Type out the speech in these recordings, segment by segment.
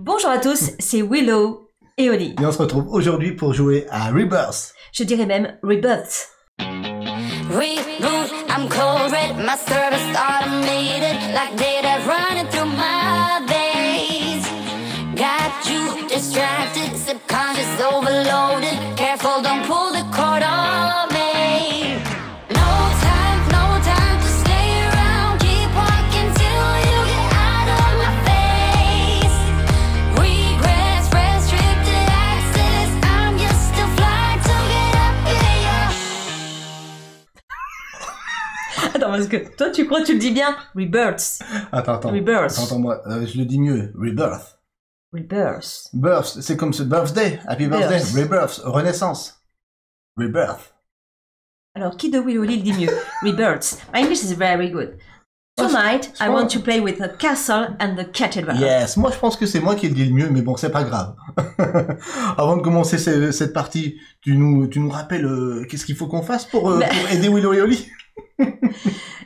Bonjour à tous, c'est Willow et Oli. Et on se retrouve aujourd'hui pour jouer à Rebirth. Je dirais même Rebirth. Reboot, I'm cold red, my service automated, like data running through my veins. Got you distracted, subconscious overloaded, careful don't pull the cord on me. No time to stay around, keep walking till you get out of my face. Regrets, restricted access, I'm just a fly to get up in ya. Attends, parce que toi tu crois que tu le dis bien Rebirth. Attends. Rebirth. Attends-moi, je le dis mieux. Rebirth. Rebirth. Birth, c'est comme ce birthday. Happy birthday. Rebirth. Renaissance. Rebirth. Alors, qui de Willow Oli le dit mieux? Rebirth. My English is very good. Tonight, I want to play with the castle and the cathedral. Yes, moi je pense que c'est moi qui le dis le mieux, mais bon, c'est pas grave. Avant de commencer cette partie, tu nous rappelles qu'est-ce qu'il faut qu'on fasse pour aider Willow et Oli?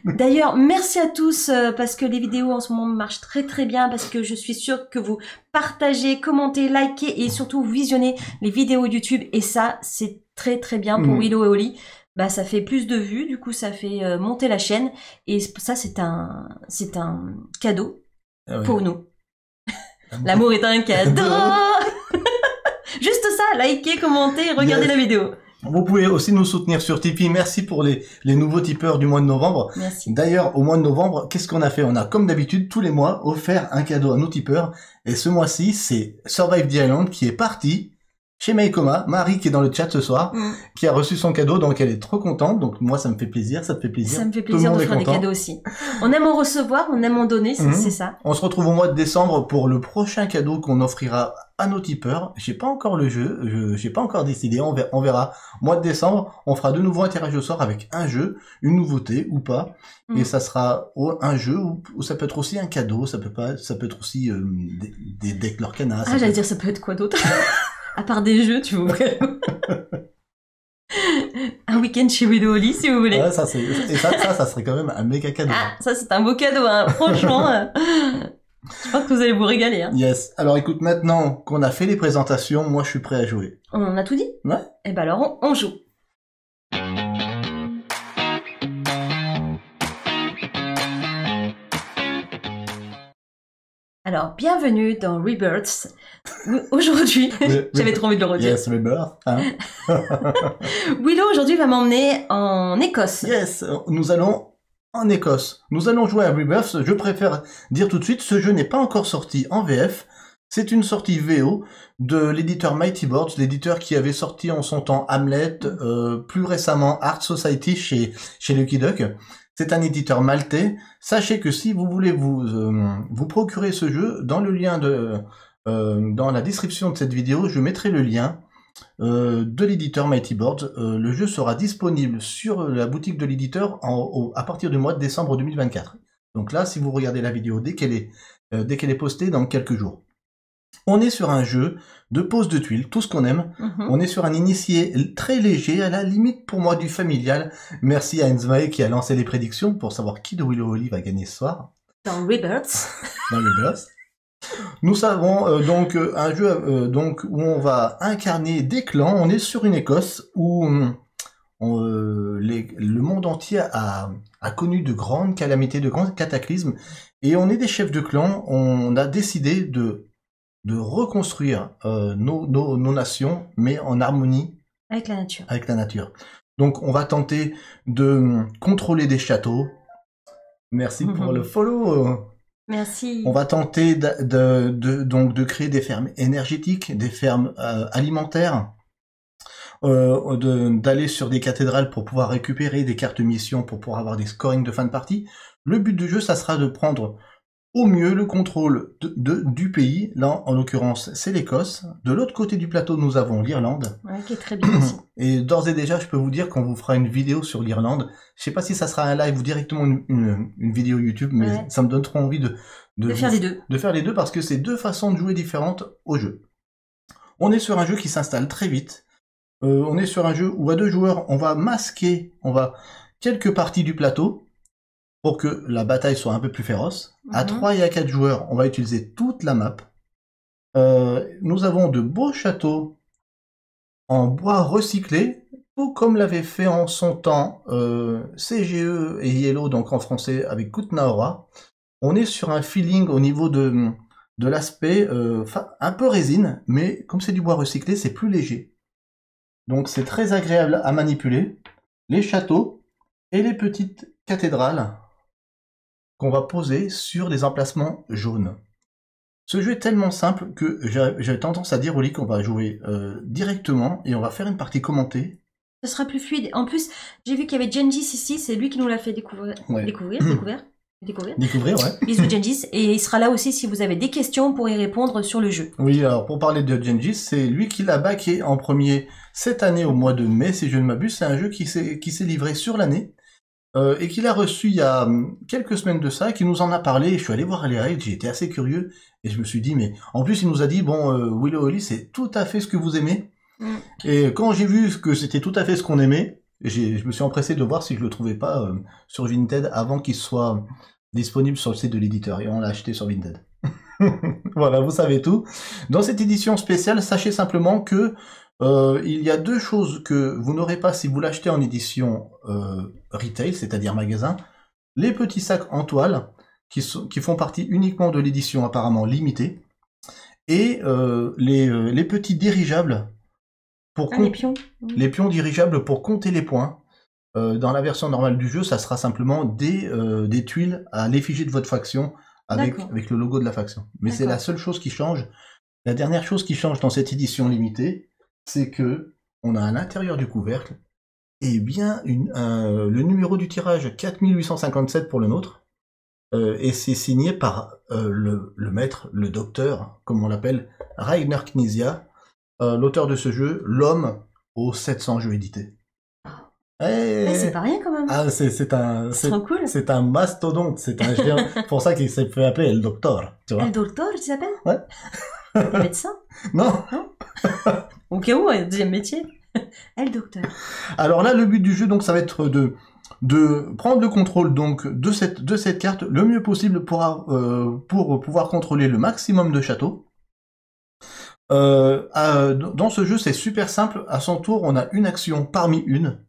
D'ailleurs, merci à tous parce que les vidéos en ce moment marchent très très bien, parce que je suis sûre que vous partagez, commentez, likez et surtout visionnez les vidéos YouTube, et ça c'est très très bien pour Willow et Oli. Bah ça fait plus de vues, du coup ça fait monter la chaîne, et ça c'est un cadeau pour nous. L'amour est un cadeau. Juste ça, likez, commentez et regardez la vidéo. Vous pouvez aussi nous soutenir sur Tipeee. Merci pour les nouveaux tipeurs du mois de novembre. Merci. D'ailleurs, au mois de novembre, qu'est-ce qu'on a fait? On a, comme d'habitude, tous les mois, offert un cadeau à nos tipeurs. Et ce mois-ci, c'est Survive the Island qui est parti chez Meikoma, Marie qui est dans le chat ce soir, qui a reçu son cadeau, donc elle est trop contente. Donc moi, ça me fait plaisir, ça te fait plaisir. Ça me fait plaisir d'offrir des cadeaux aussi. On aime en recevoir, on aime en donner, c'est ça. On se retrouve au mois de décembre pour le prochain cadeau qu'on offrira à nos tipeurs. J'ai pas encore le jeu, j'ai pas encore décidé, on verra. Mois de décembre, on fera de nouveau un tirage au sort avec un jeu, une nouveauté ou pas. Et ça sera un jeu ou ça peut être aussi un cadeau, ça peut être aussi des decks Lorcana. Ah, j'allais dire, ça peut être quoi d'autre? À part des jeux, tu vois. Un week-end chez Willow Oli, si vous voulez. Ouais, ça serait quand même un méga cadeau. Ah, ça c'est un beau cadeau, hein. Franchement, je pense que vous allez vous régaler, hein. Yes. Alors écoute, maintenant qu'on a fait les présentations, moi je suis prêt à jouer. On a tout dit? Ouais. Eh ben alors, on joue. Alors, bienvenue dans Rebirth. Aujourd'hui, j'avais trop envie de le redire. Yes, Rebirth. Hein. Willow, aujourd'hui, va m'emmener en Écosse. Yes, nous allons en Écosse. Nous allons jouer à Rebirth. Je préfère dire tout de suite, ce jeu n'est pas encore sorti en VF. C'est une sortie VO de l'éditeur Mighty Boards, l'éditeur qui avait sorti en son temps Hamlet, plus récemment Art Society chez Lucky Duck. C'est un éditeur maltais. Sachez que si vous voulez vous procurer ce jeu, dans le lien dans la description de cette vidéo, je mettrai le lien de l'éditeur Mighty Boards. Le jeu sera disponible sur la boutique de l'éditeur à partir du mois de décembre 2024. Donc là, si vous regardez la vidéo dès qu'elle est postée dans quelques jours. On est sur un jeu de pose de tuiles, tout ce qu'on aime. On est sur un initié très léger, à la limite pour moi du familial. Merci à Enzmae qui a lancé les prédictions pour savoir qui de Willow Oli va gagner ce soir. Dans Rebirth. Dans Rebirth. Nous savons donc un jeu donc où on va incarner des clans. On est sur une Écosse où le monde entier a connu de grandes calamités, de grands cataclysmes. Et on est des chefs de clan. On a décidé de reconstruire nos nations, mais en harmonie avec la nature. Avec la nature. Donc on va tenter de contrôler des châteaux. Merci pour le follow. Merci. On va tenter donc de créer des fermes énergétiques, des fermes alimentaires, d'aller sur des cathédrales pour pouvoir récupérer des cartes missions pour pouvoir avoir des scorings de fin de partie. Le but du jeu, ça sera de prendre au mieux le contrôle du pays. Là, en l'occurrence, c'est l'Écosse. De l'autre côté du plateau, nous avons l'Irlande. Ouais, qui est très bien aussi. Et d'ores et déjà, je peux vous dire qu'on vous fera une vidéo sur l'Irlande. Je sais pas si ça sera un live ou directement une vidéo YouTube, mais ça me donne trop envie de faire les deux. De faire les deux, parce que c'est deux façons de jouer différentes au jeu. On est sur un jeu qui s'installe très vite. On est sur un jeu où à 2 joueurs, on va masquer quelques parties du plateau. pour que la bataille soit un peu plus féroce. À 3 et à 4 joueurs, on va utiliser toute la map. Nous avons de beaux châteaux en bois recyclé, tout comme l'avait fait en son temps CGE et Yellow, donc en français avec Kutnaora. On est sur un feeling au niveau de l'aspect un peu résine, mais comme c'est du bois recyclé, c'est plus léger. Donc c'est très agréable à manipuler. Les châteaux et les petites cathédrales qu'on va poser sur des emplacements jaunes. Ce jeu est tellement simple que j'ai tendance à dire au lit qu'on va jouer directement et on va faire une partie commentée. Ce sera plus fluide. En plus, j'ai vu qu'il y avait Gengis ici, c'est lui qui nous l'a fait découvrir. Ouais. Découvrir, ouais. Bisous Gengis. Et il sera là aussi si vous avez des questions pour y répondre sur le jeu. Oui, alors pour parler de Gengis, c'est lui qui l'a backé en premier cette année au mois de mai, si je ne m'abuse. C'est un jeu qui s'est livré sur l'année et qu'il a reçu il y a quelques semaines de ça, qui nous en a parlé. Je suis allé voir les règles, j'ai été assez curieux et je me suis dit, mais en plus il nous a dit, bon, Willow Holly, c'est tout à fait ce que vous aimez. Et quand j'ai vu que c'était tout à fait ce qu'on aimait, je me suis empressé de voir si je le trouvais pas sur Vinted avant qu'il soit disponible sur le site de l'éditeur, et on l'a acheté sur Vinted. Voilà, vous savez tout. Dans cette édition spéciale, sachez simplement que il y a deux choses que vous n'aurez pas si vous l'achetez en édition retail, c'est-à-dire magasin. Les petits sacs en toile, qui font partie uniquement de l'édition apparemment limitée, et les petits dirigeables, les pions dirigeables pour compter les points. Dans la version normale du jeu, ça sera simplement des tuiles à l'effigie de votre faction avec le logo de la faction. Mais c'est la seule chose qui change. La dernière chose qui change dans cette édition limitée, c'est que on a à l'intérieur du couvercle bien le numéro du tirage 4857 pour le nôtre, et c'est signé par le maître, le docteur, comme on l'appelle, Rainer Knizia, l'auteur de ce jeu, l'homme aux 700 jeux édités. C'est pas rien quand même. Ah, c'est trop cool. C'est un mastodonte, c'est un géant. Pour ça qu'il s'est fait appeler El Doctor, tu vois. El Doctor, tu t'appelles? Ouais. T'es médecin? Non. Au cas où, deuxième métier. El Docteur. Alors là, le but du jeu, donc, ça va être de prendre le contrôle donc de cette carte le mieux possible pour pouvoir contrôler le maximum de châteaux. Dans ce jeu, c'est super simple. À son tour, on a une action parmi une.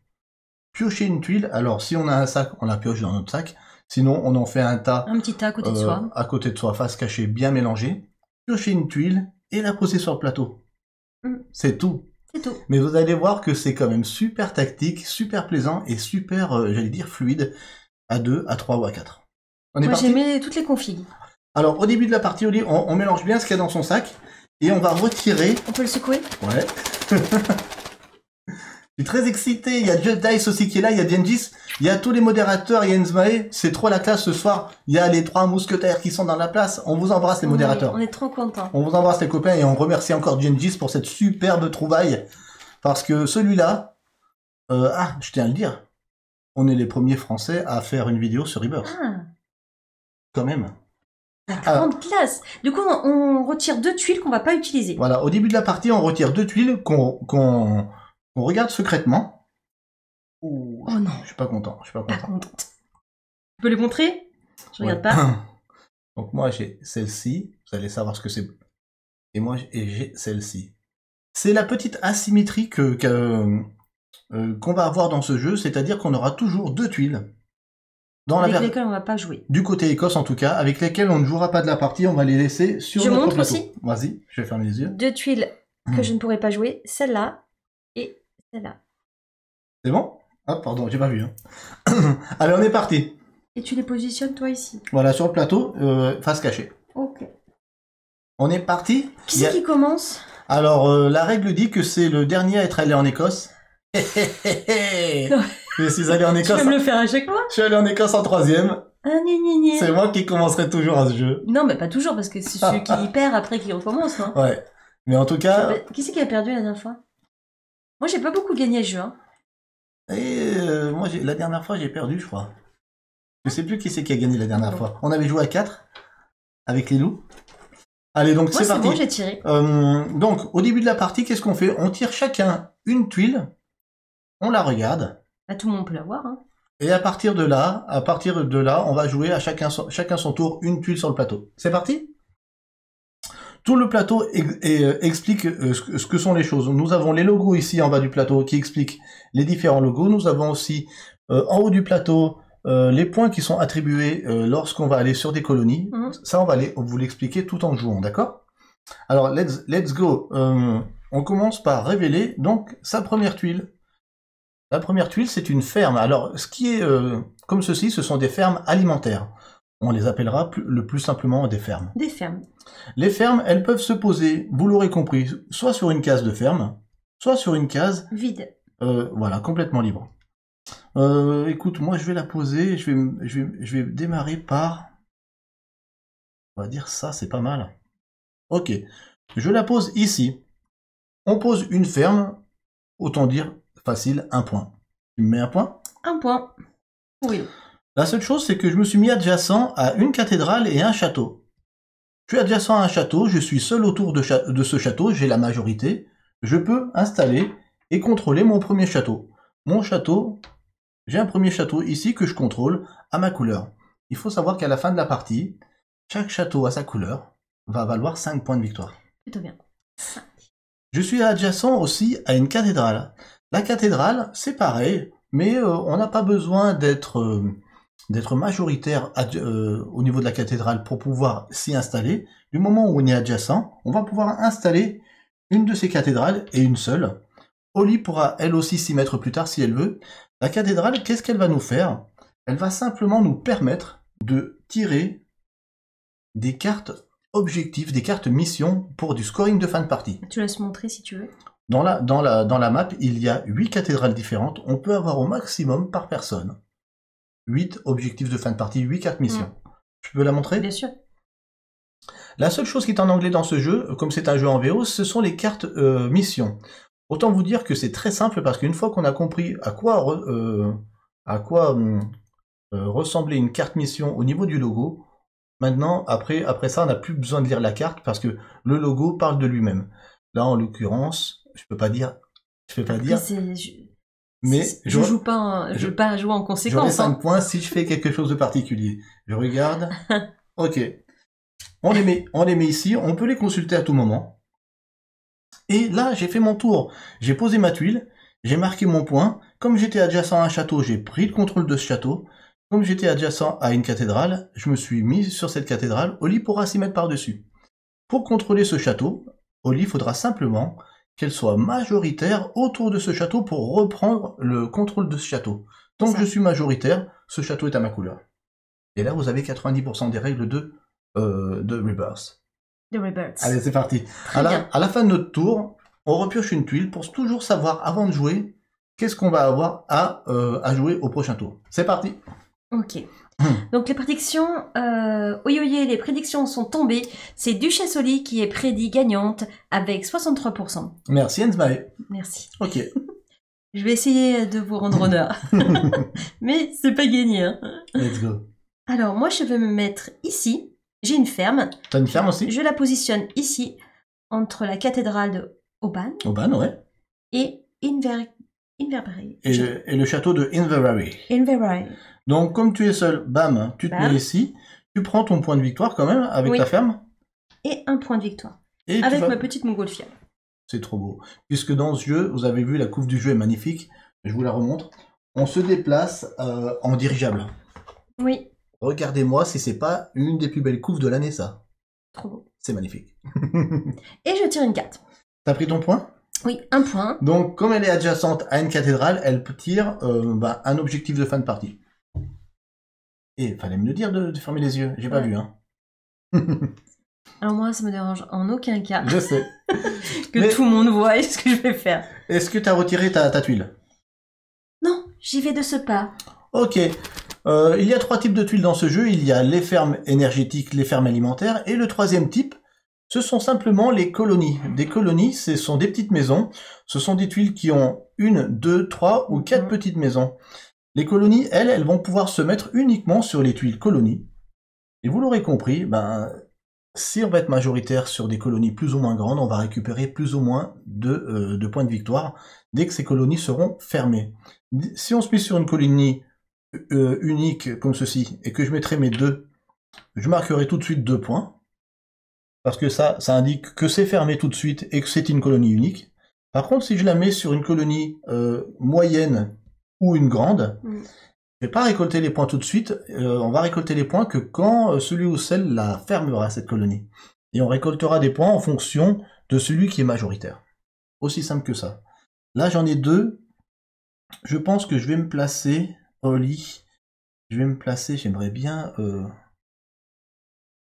Piocher une tuile. Alors, si on a un sac, on la pioche dans notre sac. Sinon, on en fait un tas. Un petit tas à côté de soi. À côté de soi, face cachée, bien mélangée. Piocher une tuile et la poser sur le plateau. C'est tout. C'est tout. Mais vous allez voir que c'est quand même super tactique, super plaisant et super, j'allais dire, fluide à 2, à 3 ou à 4. Moi, j'ai mis toutes les configs. Alors, au début de la partie, on mélange bien ce qu'il y a dans son sac et on va retirer. On peut le secouer? Ouais. Je suis très excité, il y a Just Dice aussi qui est là, il y a Gengis, il y a tous les modérateurs, il y a Enzmae, c'est trop la classe ce soir, il y a les 3 mousquetaires qui sont dans la place, on vous embrasse les modérateurs. On est trop contents. On vous embrasse les copains et on remercie encore Gengis pour cette superbe trouvaille, parce que celui-là, je tiens à le dire, on est les premiers Français à faire une vidéo sur Rebirth. Quand même. La grande classe. Du coup, on retire 2 tuiles qu'on va pas utiliser. Voilà, au début de la partie, on retire 2 tuiles qu'on regarde secrètement. Oh non. Je suis pas content. Pas contente. Tu peux les montrer? Je regarde pas. Donc moi j'ai celle-ci, vous allez savoir ce que c'est. Et moi j'ai celle-ci. C'est la petite asymétrie qu'on va avoir dans ce jeu, c'est-à-dire qu'on aura toujours 2 tuiles. Avec lesquelles on va pas jouer. Du côté Écosse en tout cas, avec lesquelles on ne jouera pas de la partie, on va les laisser sur notre plateau. Aussi. Vas-y, je vais fermer les yeux. 2 tuiles que je ne pourrais pas jouer, celle-là et celle-là. C'est bon? Ah pardon, j'ai pas vu. Hein. Allez, on est parti. Et tu les positionnes toi ici. Voilà, sur le plateau, face cachée. Ok. On est parti. Qui c'est qui commence? Alors, la règle dit que c'est le dernier à être allé en Écosse. Je suis allé en Écosse. Tu vas me le faire à chaque fois? Je suis allé en Écosse en 3e. C'est moi qui commencerai toujours à ce jeu. Non, mais pas toujours, parce que c'est celui qui perd après qui recommence, non? Ouais. Mais en tout cas... Qui c'est qui a perdu la dernière fois? Moi, j'ai pas beaucoup gagné le jeu, hein. Et moi, la dernière fois, j'ai perdu, je crois. Je sais plus qui c'est qui a gagné la dernière fois. On avait joué à 4 avec les loups. Allez, donc c'est parti. Bon, j'ai tiré. Donc, au début de la partie, qu'est-ce qu'on fait? On tire chacun une tuile, on la regarde. Bah, tout le monde peut la voir, hein. Et à partir de là, on va jouer à chacun son tour une tuile sur le plateau. C'est parti? Tout le plateau explique ce que sont les choses. Nous avons les logos ici en bas du plateau qui expliquent les différents logos. Nous avons aussi en haut du plateau les points qui sont attribués lorsqu'on va aller sur des colonies. Ça, on va vous l'expliquer tout en jouant, d'accord? Alors, let's go. On commence par révéler donc sa première tuile. La première tuile, c'est une ferme. Alors, ce qui est comme ceci, ce sont des fermes alimentaires. On les appellera le plus simplement des fermes. Des fermes. Les fermes, elles peuvent se poser, vous l'aurez compris, soit sur une case de ferme, soit sur une case... Vide. Voilà, complètement libre. Écoute, moi je vais la poser, je vais démarrer par... On va dire ça, c'est pas mal. Ok, je la pose ici. On pose une ferme, autant dire facile, un point. Tu me mets un point? Un point. Oui. La seule chose, c'est que je me suis mis adjacent à une cathédrale et un château. Je suis adjacent à un château, je suis seul autour de ce château, j'ai la majorité. Je peux installer et contrôler mon premier château. Mon château, j'ai un premier château ici que je contrôle à ma couleur. Il faut savoir qu'à la fin de la partie, chaque château à sa couleur va valoir 5 points de victoire. Plutôt bien. Je suis adjacent aussi à une cathédrale. La cathédrale, c'est pareil, mais on n'a pas besoin d'être majoritaire au niveau de la cathédrale pour pouvoir s'y installer. Du moment où on est adjacent, on va pouvoir installer une de ces cathédrales et une seule. Oli pourra elle aussi s'y mettre plus tard si elle veut. La cathédrale, qu'est-ce qu'elle va nous faire? Elle va simplement nous permettre de tirer des cartes objectifs, des cartes missions pour du scoring de fin de partie. Tu laisses montrer si tu veux. Dans la map, il y a 8 cathédrales différentes. On peut avoir au maximum par personne 8 objectifs de fin de partie, 8 cartes missions. Je peux la montrer? Bien sûr. La seule chose qui est en anglais dans ce jeu, comme c'est un jeu en VO, ce sont les cartes missions. Autant vous dire que c'est très simple parce qu'une fois qu'on a compris à quoi ressemblait une carte mission au niveau du logo, maintenant, après ça, on n'a plus besoin de lire la carte parce que le logo parle de lui-même. Là, en l'occurrence, je peux pas dire. Mais je joue pas, je veux pas jouer en conséquence. J'aurai 5 points si je fais quelque chose de particulier. Je regarde. Ok. On les met ici. On peut les consulter à tout moment. Et là, j'ai fait mon tour. J'ai posé ma tuile. J'ai marqué mon point. Comme j'étais adjacent à un château, j'ai pris le contrôle de ce château. Comme j'étais adjacent à une cathédrale, je me suis mis sur cette cathédrale. Oli pourra s'y mettre par-dessus. Pour contrôler ce château, Oli faudra simplement qu'elle soit majoritaire autour de ce château pour reprendre le contrôle de ce château. Tant que je suis majoritaire, ce château est à ma couleur. Et là, vous avez 90% des règles de Rebirth. De Rebirth. Allez, c'est parti. À la fin de notre tour, on repioche une tuile pour toujours savoir, avant de jouer, qu'est-ce qu'on va avoir à jouer au prochain tour. C'est parti. Ok. Donc les prédictions, les prédictions sont tombées. C'est Duchesse Oli qui est prédit gagnante avec 63%. Merci Enzmae. Merci. Ok. Je vais essayer de vous rendre honneur. Mais c'est pas gagné. Hein. Let's go. Alors moi je vais me mettre ici. J'ai une ferme. T'as une ferme aussi? Je la positionne ici, entre la cathédrale de Oban. Oban, ouais. Et Inverberry. Et le château de Inverberry. Inverberry. Donc, comme tu es seul, bam, tu te mets ici, tu prends ton point de victoire quand même avec ta ferme. Et un point de victoire. Et avec ma petite montgolfière. C'est trop beau. Puisque dans ce jeu, vous avez vu, la couve du jeu est magnifique. Je vous la remontre. On se déplace en dirigeable. Oui. Regardez-moi si c'est pas une des plus belles couves de l'année, ça. Trop beau. C'est magnifique. Et je tire une carte. T'as pris ton point? Oui, un point. Donc, comme elle est adjacente à une cathédrale, elle tire un objectif de fin de partie. Et fallait me le dire de fermer les yeux, j'ai pas vu, hein. Alors moi, ça me dérange en aucun cas. Je sais. Que tout le monde voit ce que je vais faire. Est-ce que t'as retiré ta tuile? Non, j'y vais de ce pas. Ok. Il y a 3 types de tuiles dans ce jeu. Il y a les fermes énergétiques, les fermes alimentaires. Et le 3e type, ce sont simplement les colonies. Des colonies, ce sont des petites maisons. Ce sont des tuiles qui ont 1, 2, 3 ou 4 petites maisons. Les colonies, elles vont pouvoir se mettre uniquement sur les tuiles colonies. Et vous l'aurez compris, si on va être majoritaire sur des colonies plus ou moins grandes, on va récupérer plus ou moins de points de victoire dès que ces colonies seront fermées. Si on se met sur une colonie unique comme ceci, et que je mettrai mes 2, je marquerai tout de suite 2 points. parce que ça indique que c'est fermé tout de suite et que c'est une colonie unique. Par contre, si je la mets sur une colonie moyenne ou une grande, je vais pas récolter les points tout de suite, on va récolter les points que quand celui ou celle la fermera, cette colonie. Et on récoltera des points en fonction de celui qui est majoritaire. Aussi simple que ça. Là, j'en ai 2. Je pense que je vais me placer, Oli. Je vais me placer, j'aimerais bien...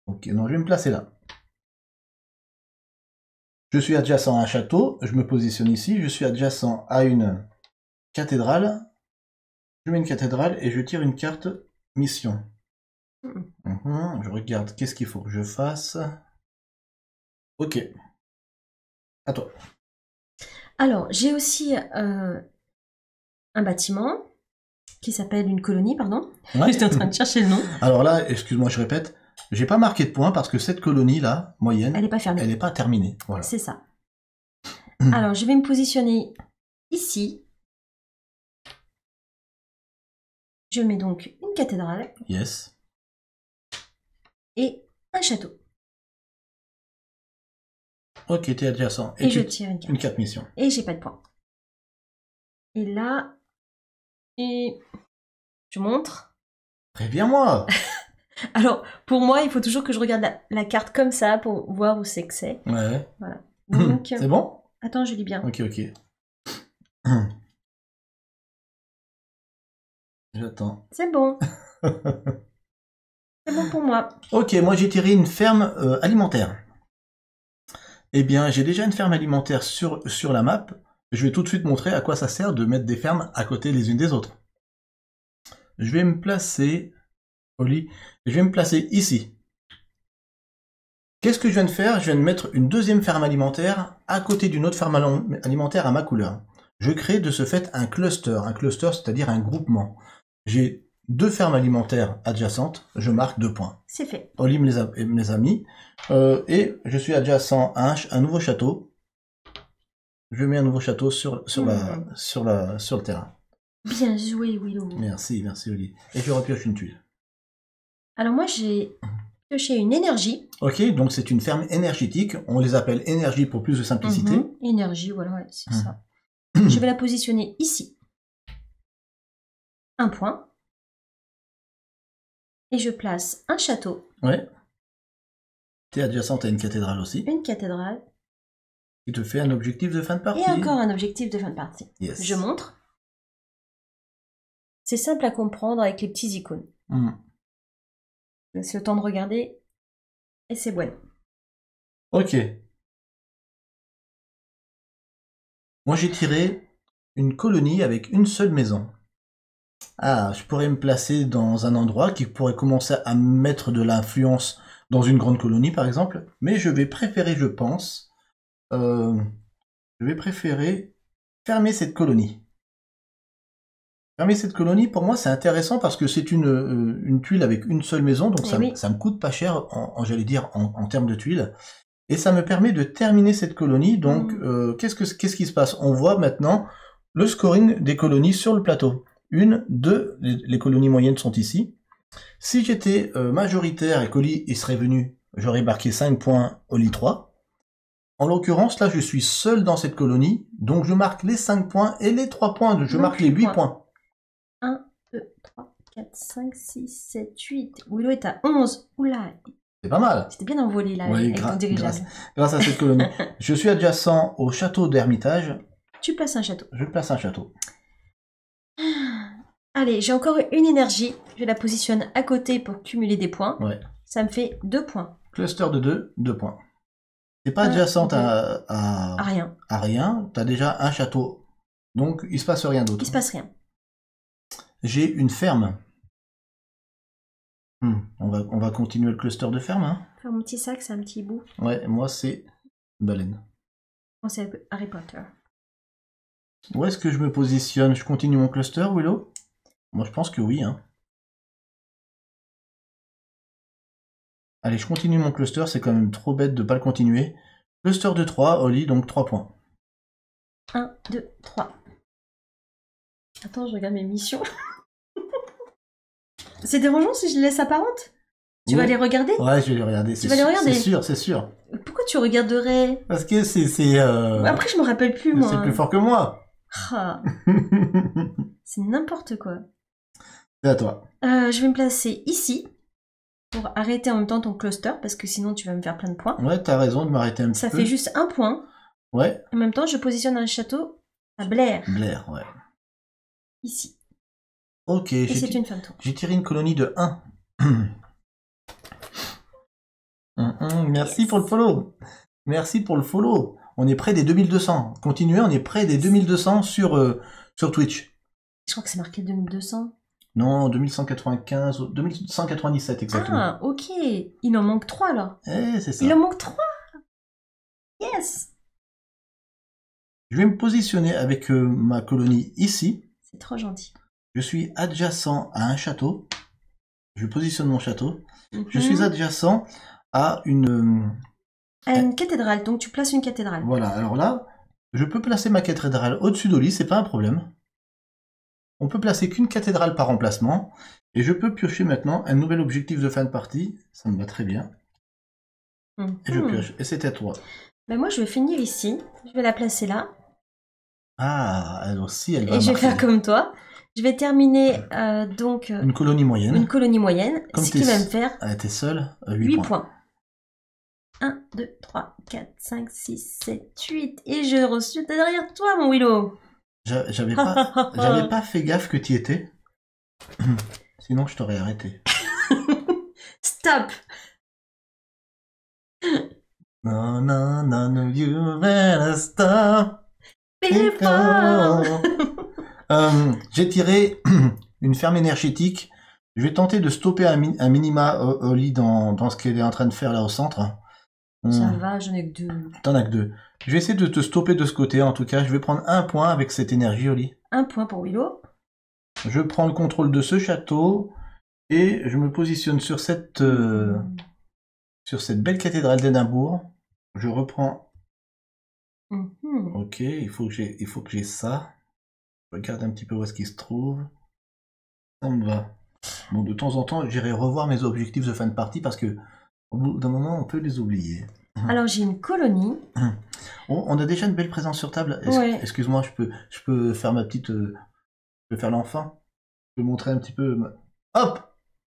Ok, non, je vais me placer là. Je suis adjacent à un château, je me positionne ici, je suis adjacent à une cathédrale. Je mets une cathédrale et je tire une carte mission. Je regarde, qu'est-ce qu'il faut que je fasse. Ok. À toi. Alors, j'ai aussi un bâtiment qui s'appelle une colonie, pardon. Ouais. J'étais en train de chercher le nom. Alors là, excuse-moi, je répète, j'ai pas marqué de points parce que cette colonie-là, moyenne, Elle n'est pas fermée. elle n'est pas terminée. Voilà. C'est ça. Alors, je vais me positionner ici. Je mets donc une cathédrale Yes. et un château. Ok, t'es adjacent. Et je tire une carte. Une carte mission. Et j'ai pas de points. Et là, et je montre. Préviens-moi. Alors, pour moi, il faut toujours que je regarde la carte comme ça pour voir où c'est que c'est. Ouais. Voilà. Donc, C'est bon? attends, je lis bien. Ok, ok. J'attends. C'est bon. C'est bon pour moi. Ok, moi j'ai tiré une ferme alimentaire. Eh bien, j'ai déjà une ferme alimentaire sur la map. Je vais tout de suite montrer à quoi ça sert de mettre des fermes à côté les unes des autres. Je vais me placer... Oli, je vais me placer ici. Qu'est-ce que je viens de faire? Je viens de mettre une deuxième ferme alimentaire à côté d'une autre ferme alimentaire à ma couleur. Je crée de ce fait un cluster. Un cluster, c'est-à-dire un groupement. J'ai 2 fermes alimentaires adjacentes, je marque 2 points. C'est fait. Oli me les a mis. Et je suis adjacent à un nouveau château. Je mets un nouveau château sur le terrain. Bien joué, Willow. Merci Oli. Et je repioche une tuile. Alors moi, j'ai pioché une énergie. Ok, donc c'est une ferme énergétique. On les appelle énergie pour plus de simplicité. Énergie, voilà, ouais, c'est ça. Je vais la positionner ici. Un point. Et je place un château. Ouais. T'es adjacente à une cathédrale aussi. Une cathédrale. Qui te fait un objectif de fin de partie. Et encore un objectif de fin de partie. Yes. Je montre. C'est simple à comprendre avec les petits icônes. Je laisse le temps de regarder. Et c'est bon. Ok. Moi j'ai tiré une colonie avec une seule maison. Ah, je pourrais me placer dans un endroit qui pourrait commencer à mettre de l'influence dans une grande colonie par exemple. Mais je vais préférer, je pense, fermer cette colonie. Fermer cette colonie, pour moi, c'est intéressant parce que c'est une tuile avec une seule maison, donc ça me coûte pas cher, j'allais dire, en termes de tuiles. Et ça me permet de terminer cette colonie. Donc, qu'est-ce qui se passe? On voit maintenant le scoring des colonies sur le plateau. 1, 2, les colonies moyennes sont ici. Si j'étais majoritaire et qu'Oli il serait venu, j'aurais marqué 5 points, Oli 3. En l'occurrence, là, je suis seul dans cette colonie, donc je marque les 5 points et les 3 points, je marque les 8 points. 1, 2, 3, 4, 5, 6, 7, 8. Willow est à 11. Oula. C'est pas mal. C'était bien envolé là, oui, avec ton dirigeable. Grâce à cette colonie. Je suis adjacent au château d'Hermitage. Tu places un château. Je place un château. Allez, j'ai encore une énergie. Je la positionne à côté pour cumuler des points. Ouais. Ça me fait 2 points. Cluster de 2, 2 points. C'est pas adjacente à rien. À rien. T'as déjà un château. Donc, il se passe rien d'autre. Il se passe rien. J'ai une ferme. On va continuer le cluster de ferme. Hein. Faire mon petit sac, c'est un petit bout. Ouais, moi c'est une baleine. Moi c'est Harry Potter. Où est-ce que je me positionne? Je continue mon cluster, Willow? Moi je pense que oui. Hein. Allez, je continue mon cluster, c'est quand même trop bête de pas le continuer. Cluster de 3, Oli, donc 3 points. 1, 2, 3. Attends, je regarde mes missions. C'est dérangeant si je laisse apparente? Tu vas les regarder? Ouais, je vais les regarder. Tu vas les regarder? C'est sûr, c'est sûr. Pourquoi tu regarderais? Parce que c'est Après, je me rappelle plus, moi. c'est plus fort que moi. Ah, c'est n'importe quoi. C'est à toi. Je vais me placer ici pour arrêter en même temps ton cluster parce que sinon tu vas me faire plein de points. Ouais, t'as raison de m'arrêter un petit Ça peu. fait juste un point. Ouais. En même temps, je positionne un château à Blair, Blair, ouais. ici. Ok, Et c'est une fin de tour. j'ai tiré une colonie de 1. Merci pour le follow. Merci pour le follow. On est près des 2200. Continuez, on est près des 2200 sur Twitch. Je crois que c'est marqué 2200. Non, 2195, 2197 exactement. Ah, ok. Il en manque 3 là. Eh, c'est ça. Il en manque 3. Yes. Je vais me positionner avec ma colonie ici. C'est trop gentil. Je suis adjacent à un château. Je positionne mon château. Je Mhm. suis adjacent à une... À une cathédrale, donc tu places une cathédrale. Voilà, alors là, je peux placer ma cathédrale au-dessus d'Oli, c'est pas un problème. On peut placer qu'une cathédrale par emplacement. Et je peux piocher maintenant un nouvel objectif de fin de partie. Ça me va très bien. Et je pioche. Et c'est à toi. Ben moi, je vais finir ici. Je vais la placer là. Ah, elle aussi, elle va Et je vais marquer. faire comme toi. Je vais terminer donc Une colonie moyenne. une colonie moyenne. Comme Ce qui va me faire Ah, t'es seul 8 8 points. points. 1, 2, 3, 4, 5, 6, 7, 8. Et j'ai reçu derrière toi, mon Willow. J'avais pas fait gaffe que t'y étais. Sinon, je t'aurais arrêté. Stop. Non, non, non, you better stop. Before. J'ai tiré une ferme énergétique. Je vais tenter de stopper un minima Oli dans ce qu'elle est en train de faire là au centre. Ça va, j'en ai que 2. T'en as que 2. Je vais essayer de te stopper de ce côté. En tout cas, je vais prendre 1 point avec cette énergie, Oli. 1 point pour Willow. Je prends le contrôle de ce château et je me positionne sur cette belle cathédrale d'Édimbourg. Je reprends. Mhm. Ok, il faut que j'ai ça. Je regarde un petit peu où est-ce qu'il se trouve. Ça me va. Bon, de temps en temps, j'irai revoir mes objectifs de fin de partie parce que au bout d'un moment, on peut les oublier. Alors, j'ai une colonie. Oh, on a déjà une belle présence sur table. Ouais. Excuse-moi, je peux faire ma petite... je peux faire l'enfant. Je peux montrer un petit peu... Hop.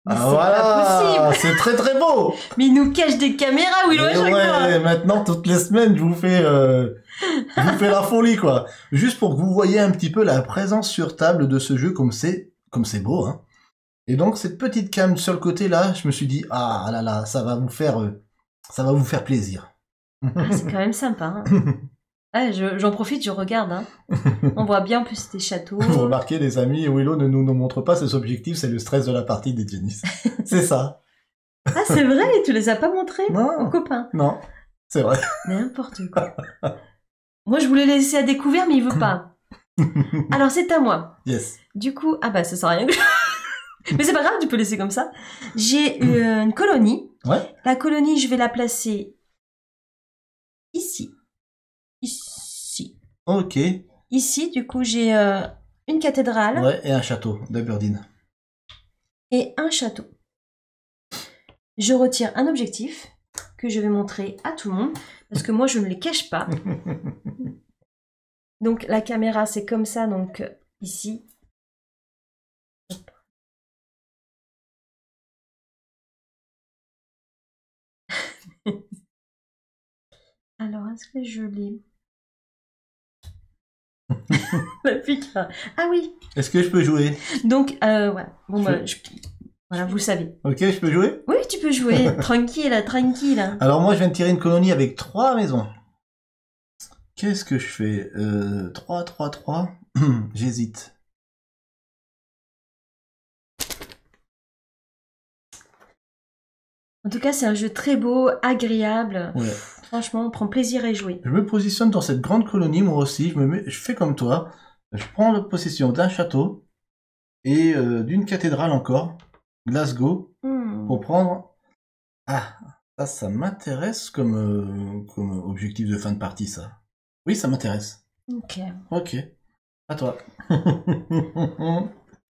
Mais Ah c'est voilà, pas possible. c'est très très beau. Mais il nous cache des caméras, Willow, à Et chaque fois. ouais, maintenant toutes les semaines, je vous fais la folie quoi. Juste pour que vous voyez un petit peu la présence sur table de ce jeu comme c'est beau hein. Et donc cette petite cam sur le côté là, je me suis dit ah là là, ça va vous faire plaisir. Ah, c'est quand même sympa. Hein. Ah, j'en profite, je regarde. Hein. On voit bien en plus tes châteaux. Vous remarquez les amis, Willow ne nous montre pas ses objectifs, c'est le stress de la partie des Janice. C'est ça. Ah, c'est vrai, tu les as pas montrés aux Non, copains. non, c'est vrai. N'importe quoi. Moi, je voulais laisser à découvert, mais il veut pas. Alors, c'est à moi. Yes. Du coup, ah bah, ça sert à rien. Mais c'est pas grave, tu peux laisser comme ça. J'ai une colonie. Ouais. La colonie, je vais la placer ici. Ici. Ok. Ici, du coup, j'ai une cathédrale Ouais, et un château d'Aberdeen. et un château. Je retire un objectif que je vais montrer à tout le monde parce que moi, je ne les cache pas. Donc, la caméra, c'est comme ça, donc ici. Hop. Alors, est-ce que je l'ai La pique. Ah oui. Est-ce que je peux jouer? Donc, voilà. Bon, bah, Je- voilà, vous le savez. Ok, je peux jouer? Oui, tu peux jouer. Tranquille, tranquille. Alors moi, je viens de tirer une colonie avec 3 maisons. Qu'est-ce que je fais 3, 3, 3. J'hésite. En tout cas, c'est un jeu très beau, agréable. Ouais. Franchement, on prend plaisir à y jouer. Je me positionne dans cette grande colonie, moi aussi. Je fais comme toi. Je prends la possession d'un château et d'une cathédrale encore, Glasgow, pour prendre... Ah, ça m'intéresse comme objectif de fin de partie, ça. Oui, ça m'intéresse. Ok. Ok. À toi.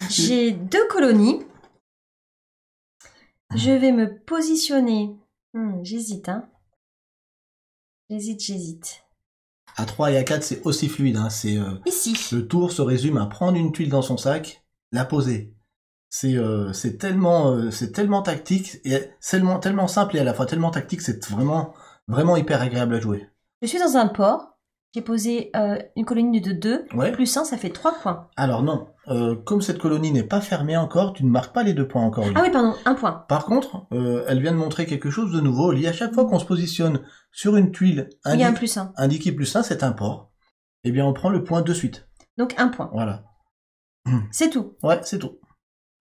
J'ai 2 colonies. je vais me positionner. J'hésite, hein. J'hésite. À 3 et à 4, c'est aussi fluide. Hein. Ici. Le tour se résume à prendre une tuile dans son sac, la poser. C'est tellement tactique, et tellement simple et à la fois tellement tactique, c'est vraiment hyper agréable à jouer. Je suis dans un port. J'ai posé une colonie de 2. Ouais. Plus 1, ça fait 3 points. Alors non, comme cette colonie n'est pas fermée encore, tu ne marques pas les 2 points encore. Ah oui, pardon, 1 point. Par contre, elle vient de montrer quelque chose de nouveau. À chaque fois qu'on se positionne sur une tuile Il y a un plus 1. indiquée plus 1, c'est un port. Eh bien, on prend le point de suite. Donc 1 point. Voilà. C'est tout. Ouais, c'est tout.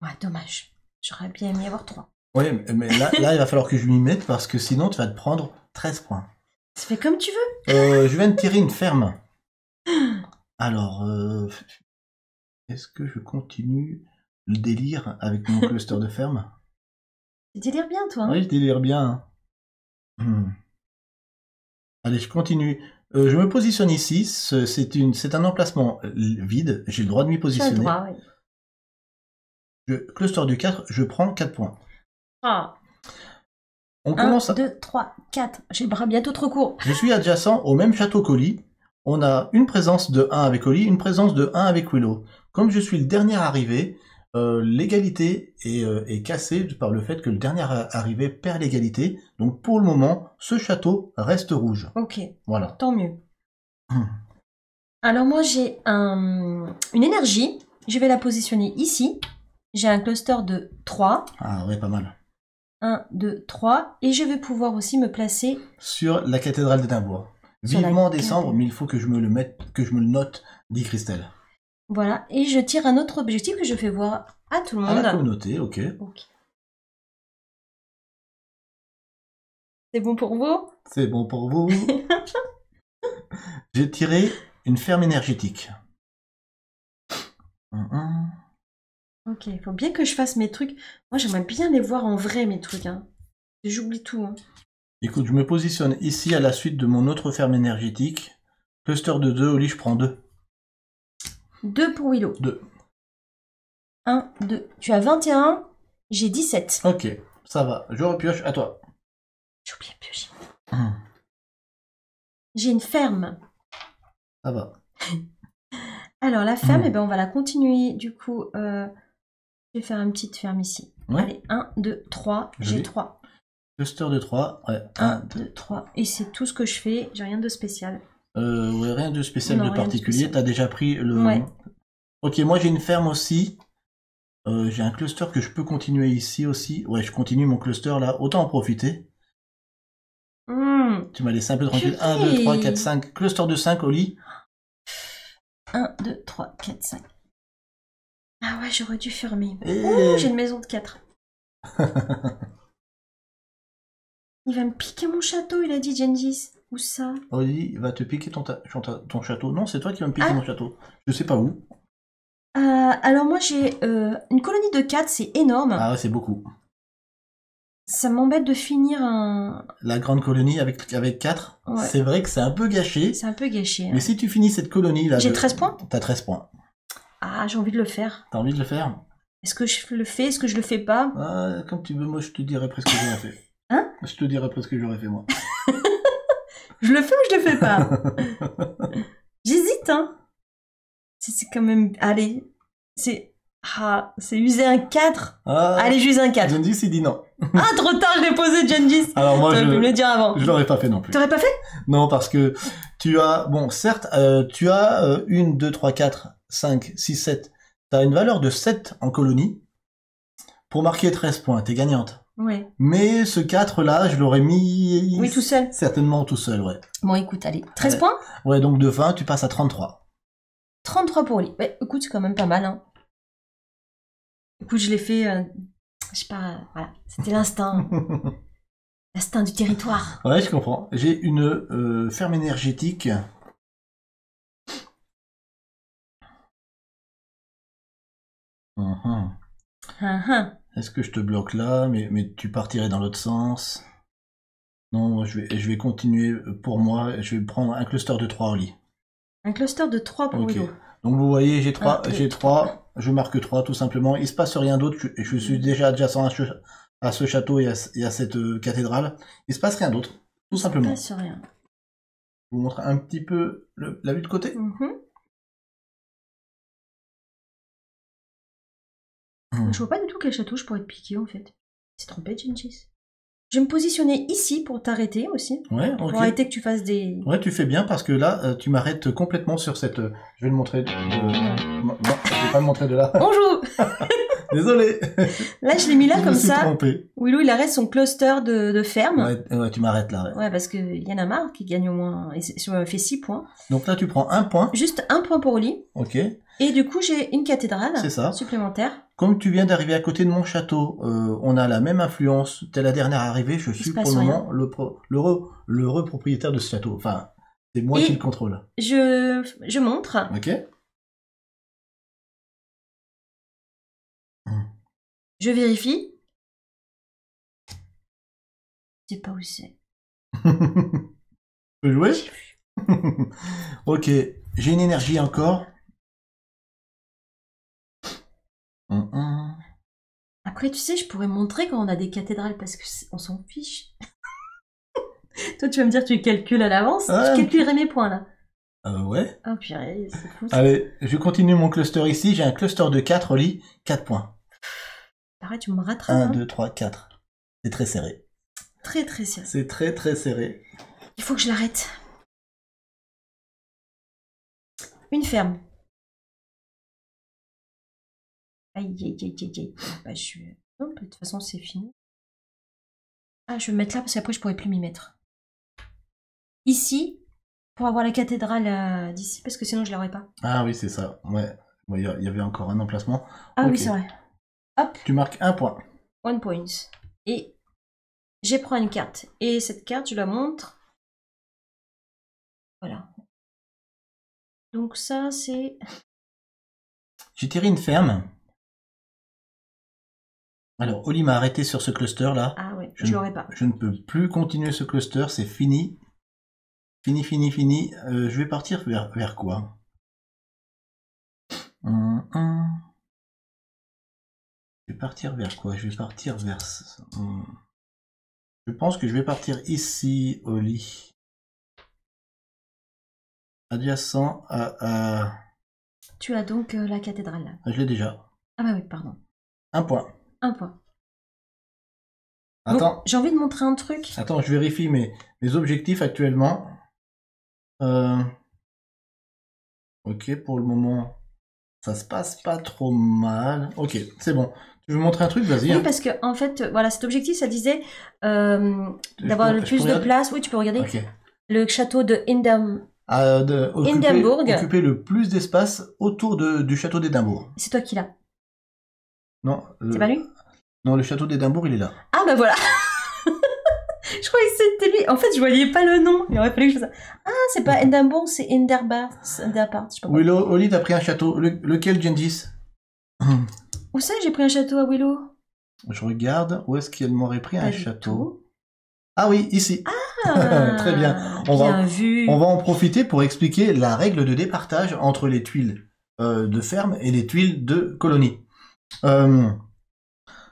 Ouais, dommage. J'aurais bien aimé avoir 3. Ouais, mais là, il va falloir que je m'y mette parce que sinon, tu vas te prendre 13 points. Tu fais comme tu veux. Je viens de tirer une ferme. Alors, est-ce que je continue le délire avec mon cluster de ferme? Tu délires bien, toi. Hein. Oui, je délire bien. Allez, je continue. Je me positionne ici. C'est un emplacement vide. J'ai le droit de m'y positionner. Tu as le droit, oui. Cluster du 4, je prends 4 points. Ah. On 1, commence 2, 3, 4. J'ai le bras bientôt trop court. Je suis adjacent au même château qu'Oli. On a une présence de 1 avec Oli, une présence de 1 avec Willow. Comme je suis le dernier arrivé, l'égalité est cassée par le fait que le dernier arrivé perd l'égalité. Donc pour le moment, ce château reste rouge. Ok. Voilà. Tant mieux. Alors moi j'ai une énergie. Je vais la positionner ici. J'ai un cluster de 3. Ah ouais, pas mal. 1, 2, 3. Et je vais pouvoir aussi me placer sur la cathédrale d'Édimbourg. Vivement décembre, mais il faut que je me le note, dit Christelle. Voilà, et je tire un autre objectif que je fais voir à tout le monde. À la communauté, ok. C'est bon pour vous? C'est bon pour vous. J'ai tiré une ferme énergétique. Ok, il faut bien que je fasse mes trucs. Moi, j'aimerais bien les voir en vrai, mes trucs. Hein. J'oublie tout. Hein. Écoute, je me positionne ici à la suite de mon autre ferme énergétique. Cluster de 2, Oli, je prends 2. 2 pour Willow. 2. 1, 2. Tu as 21, j'ai 17. Ok, ça va. Je repioche, à toi. J'ai oublié de piocher. J'ai une ferme. Ça va. Alors, la ferme, eh ben, on va la continuer. Du coup, je vais faire une petite ferme ici. Ouais. Allez, 1, 2, 3. J'ai 3. Cluster de 3. Ouais. 1, 2, 3. Et c'est tout ce que je fais. J'ai rien de spécial. Ouais, rien de spécial, non, de particulier. T'as déjà pris le... Ouais. Ok, moi j'ai une ferme aussi. J'ai un cluster que je peux continuer ici aussi. Ouais, je continue mon cluster là. Autant en profiter. Tu m'as laissé un peu tranquille. 1, 2, 3, 4, 5. Cluster de 5, Oli. 1, 2, 3, 4, 5. Ah ouais, j'aurais dû fermer. Et... Oh, j'ai une maison de 4. Il va me piquer mon château, il a dit Gengis. Où ça? Oli va te piquer ton château. Non, c'est toi qui vas me piquer mon château. Je sais pas où. Alors moi j'ai une colonie de 4, c'est énorme. Ah ouais, c'est beaucoup. Ça m'embête de finir un... La grande colonie avec 4, ouais. C'est vrai que c'est un peu gâché. C'est un peu gâché. Mais si tu finis cette colonie là... J'ai 13 points. T'as 13 points. Ah, j'ai envie de le faire. T'as envie de le faire? Est-ce que je le fais? Est-ce que je le fais pas? Comme tu veux, moi je te dirai presque ce que j'aurais fait. Hein? Je te dirai presque ce que j'aurais fait moi. Je le fais ou je le fais pas? J'hésite, hein. C'est quand même... Allez, c'est user un 4. Allez, j'use un 4. Gengis, il dit non. Ah, trop tard, je l'ai posé, Gengis. Alors moi, t'aurais pu me le dire avant. Je l'aurais pas fait non plus. T'aurais pas fait? Non, parce que tu as... Bon, certes, tu as 1, 2, 3, 4, 5, 6, 7. T'as une valeur de 7 en colonie. Pour marquer 13 points, t'es gagnante. Ouais. Mais ce 4 là, je l'aurais mis... Oui, tout seul. Certainement tout seul, ouais. Bon, écoute, allez. 13 points? Ouais, donc de 20, tu passes à 33. 33 pour Oli. Ouais, écoute, c'est quand même pas mal, hein. Écoute, je l'ai fait... je sais pas... voilà. C'était l'instinct. L'instinct du territoire. Ouais, je comprends. J'ai une ferme énergétique. Est-ce que je te bloque là, mais tu partirais dans l'autre sens? Non, moi, je vais continuer pour moi. Je vais prendre un cluster de 3 Oli. Un cluster de 3 pour Willow. Donc vous voyez, j'ai 3, je marque 3 tout simplement. Il se passe rien d'autre. Je suis déjà adjacent à ce château et à cette cathédrale. Il se passe rien d'autre, tout simplement. Pas sur rien. Je vous montre un petit peu la vue de côté. Je vois pas du tout quel château je pourrais te piquer en fait. C'est trompé, Gengis. Je vais me positionner ici pour t'arrêter aussi. Ouais, ok. Pour arrêter que tu fasses des... Ouais, tu fais bien parce que là, tu m'arrêtes complètement sur cette... Je vais le montrer Non, je vais pas le montrer de là. On joue. Désolé. Là, je l'ai mis là Je comme me suis ça. trompé. Willow, il arrête son cluster de ferme. Ouais, tu m'arrêtes là. Ouais, parce qu'il y en a marre qui gagne au moins... Et fait 6 points. Donc là, tu prends un point. Juste un point pour Oli. Ok. Et du coup, j'ai une cathédrale supplémentaire. Comme tu viens d'arriver à côté de mon château, on a la même influence. T'es la dernière arrivée, je suis pour le moment le repropriétaire de ce château. Enfin, c'est moi qui le contrôle. Je montre. Ok. Je vérifie. Je sais pas où c'est. Tu peux jouer? Ok, j'ai une énergie encore. Après, tu sais, je pourrais montrer quand on a des cathédrales parce que on s'en fiche. Toi, tu vas me dire que tu calcules à l'avance. Je calculerai mes points là. Ouais. Oh purée, c'est fou. Allez, je continue mon cluster ici. J'ai un cluster de 4, Oli. 4 points. Arrête, tu me rattrapes. 1, 2, 3, 4. C'est très serré. Très très serré. C'est très très serré. Il faut que je l'arrête. Une ferme. Aïe, aïe, aïe, aïe, aïe. Bah, non, de toute façon, c'est fini. Ah, je vais me mettre là parce qu'après, je pourrais plus m'y mettre. Ici, pour avoir la cathédrale d'ici, parce que sinon, je l'aurais pas. Ah oui, c'est ça. Ouais. Il y avait encore un emplacement. Ah okay. Oui, c'est vrai. Hop. Tu marques un point. 1 point. Et je prends une carte. Et cette carte, je la montre. Voilà. Donc ça, c'est... J'ai tiré une ferme. Alors, Oli m'a arrêté sur ce cluster là. Ah ouais, je l'aurais pas. Je ne peux plus continuer ce cluster, c'est fini. Fini. Je vais partir vers quoi? Je vais partir vers quoi? Je vais partir vers... Je pense que je vais partir ici, Oli. Adjacent à... Tu as donc la cathédrale là. Je l'ai déjà. Ah bah oui, pardon. Un point. Un point. Attends. J'ai envie de montrer un truc. Attends, je vérifie mes objectifs actuellement. Ok, pour le moment, ça se passe pas trop mal. Ok, c'est bon. Tu veux montrer un truc? Vas-y. Oui, parce que en fait, voilà, cet objectif, ça disait d'avoir le plus de place. Oui, tu peux regarder. Okay. Le château de Hindenburg. Occuper le plus d'espace autour du château d'Édimbourg. C'est toi qui l'as. Non. C'est pas lui? Non, le château d'Édimbourg, il est là. Ah bah voilà. Je croyais que c'était lui. En fait, je voyais pas le nom. Il aurait fallu que je fasse... Ah, c'est pas Hindenburg, c'est Hinderbart. Willow, Oli, t'as pris un château. Lequel, Gengis? Où ça, j'ai pris un château à Willow? Je regarde. Où est-ce qu'elle m'aurait pris un château? Ah oui, ici. Ah, très bien. On va en profiter pour expliquer la règle de départage entre les tuiles de ferme et les tuiles de colonie.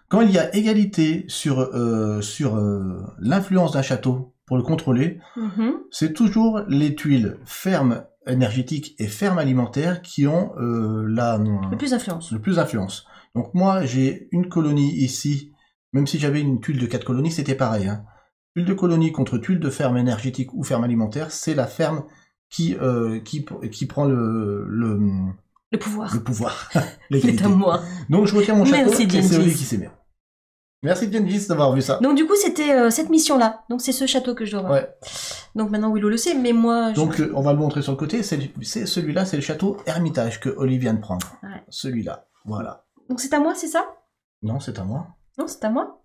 Quand il y a égalité sur l'influence d'un château pour le contrôler, c'est toujours les tuiles ferme énergétique et ferme alimentaire qui ont le plus d'influence. Donc moi, j'ai une colonie ici, même si j'avais une tuile de 4 colonies, c'était pareil. Hein. Tuile de colonie contre tuile de ferme énergétique ou ferme alimentaire, c'est la ferme qui prend le pouvoir. Le pouvoir. C'est à moi. Donc je retiens mon château et c'est Oli qui s'émet. Merci Gengis d'avoir vu ça. Donc du coup c'était cette mission-là. Donc c'est ce château que je dois voir. Ouais. Donc maintenant Willow le sait, mais moi... Donc on va le montrer sur le côté. C'est celui-là, c'est le château Hermitage que Oli vient de prendre. Ouais. Celui-là, voilà. Donc c'est à moi, c'est ça? Non, c'est à moi. Non, c'est à moi.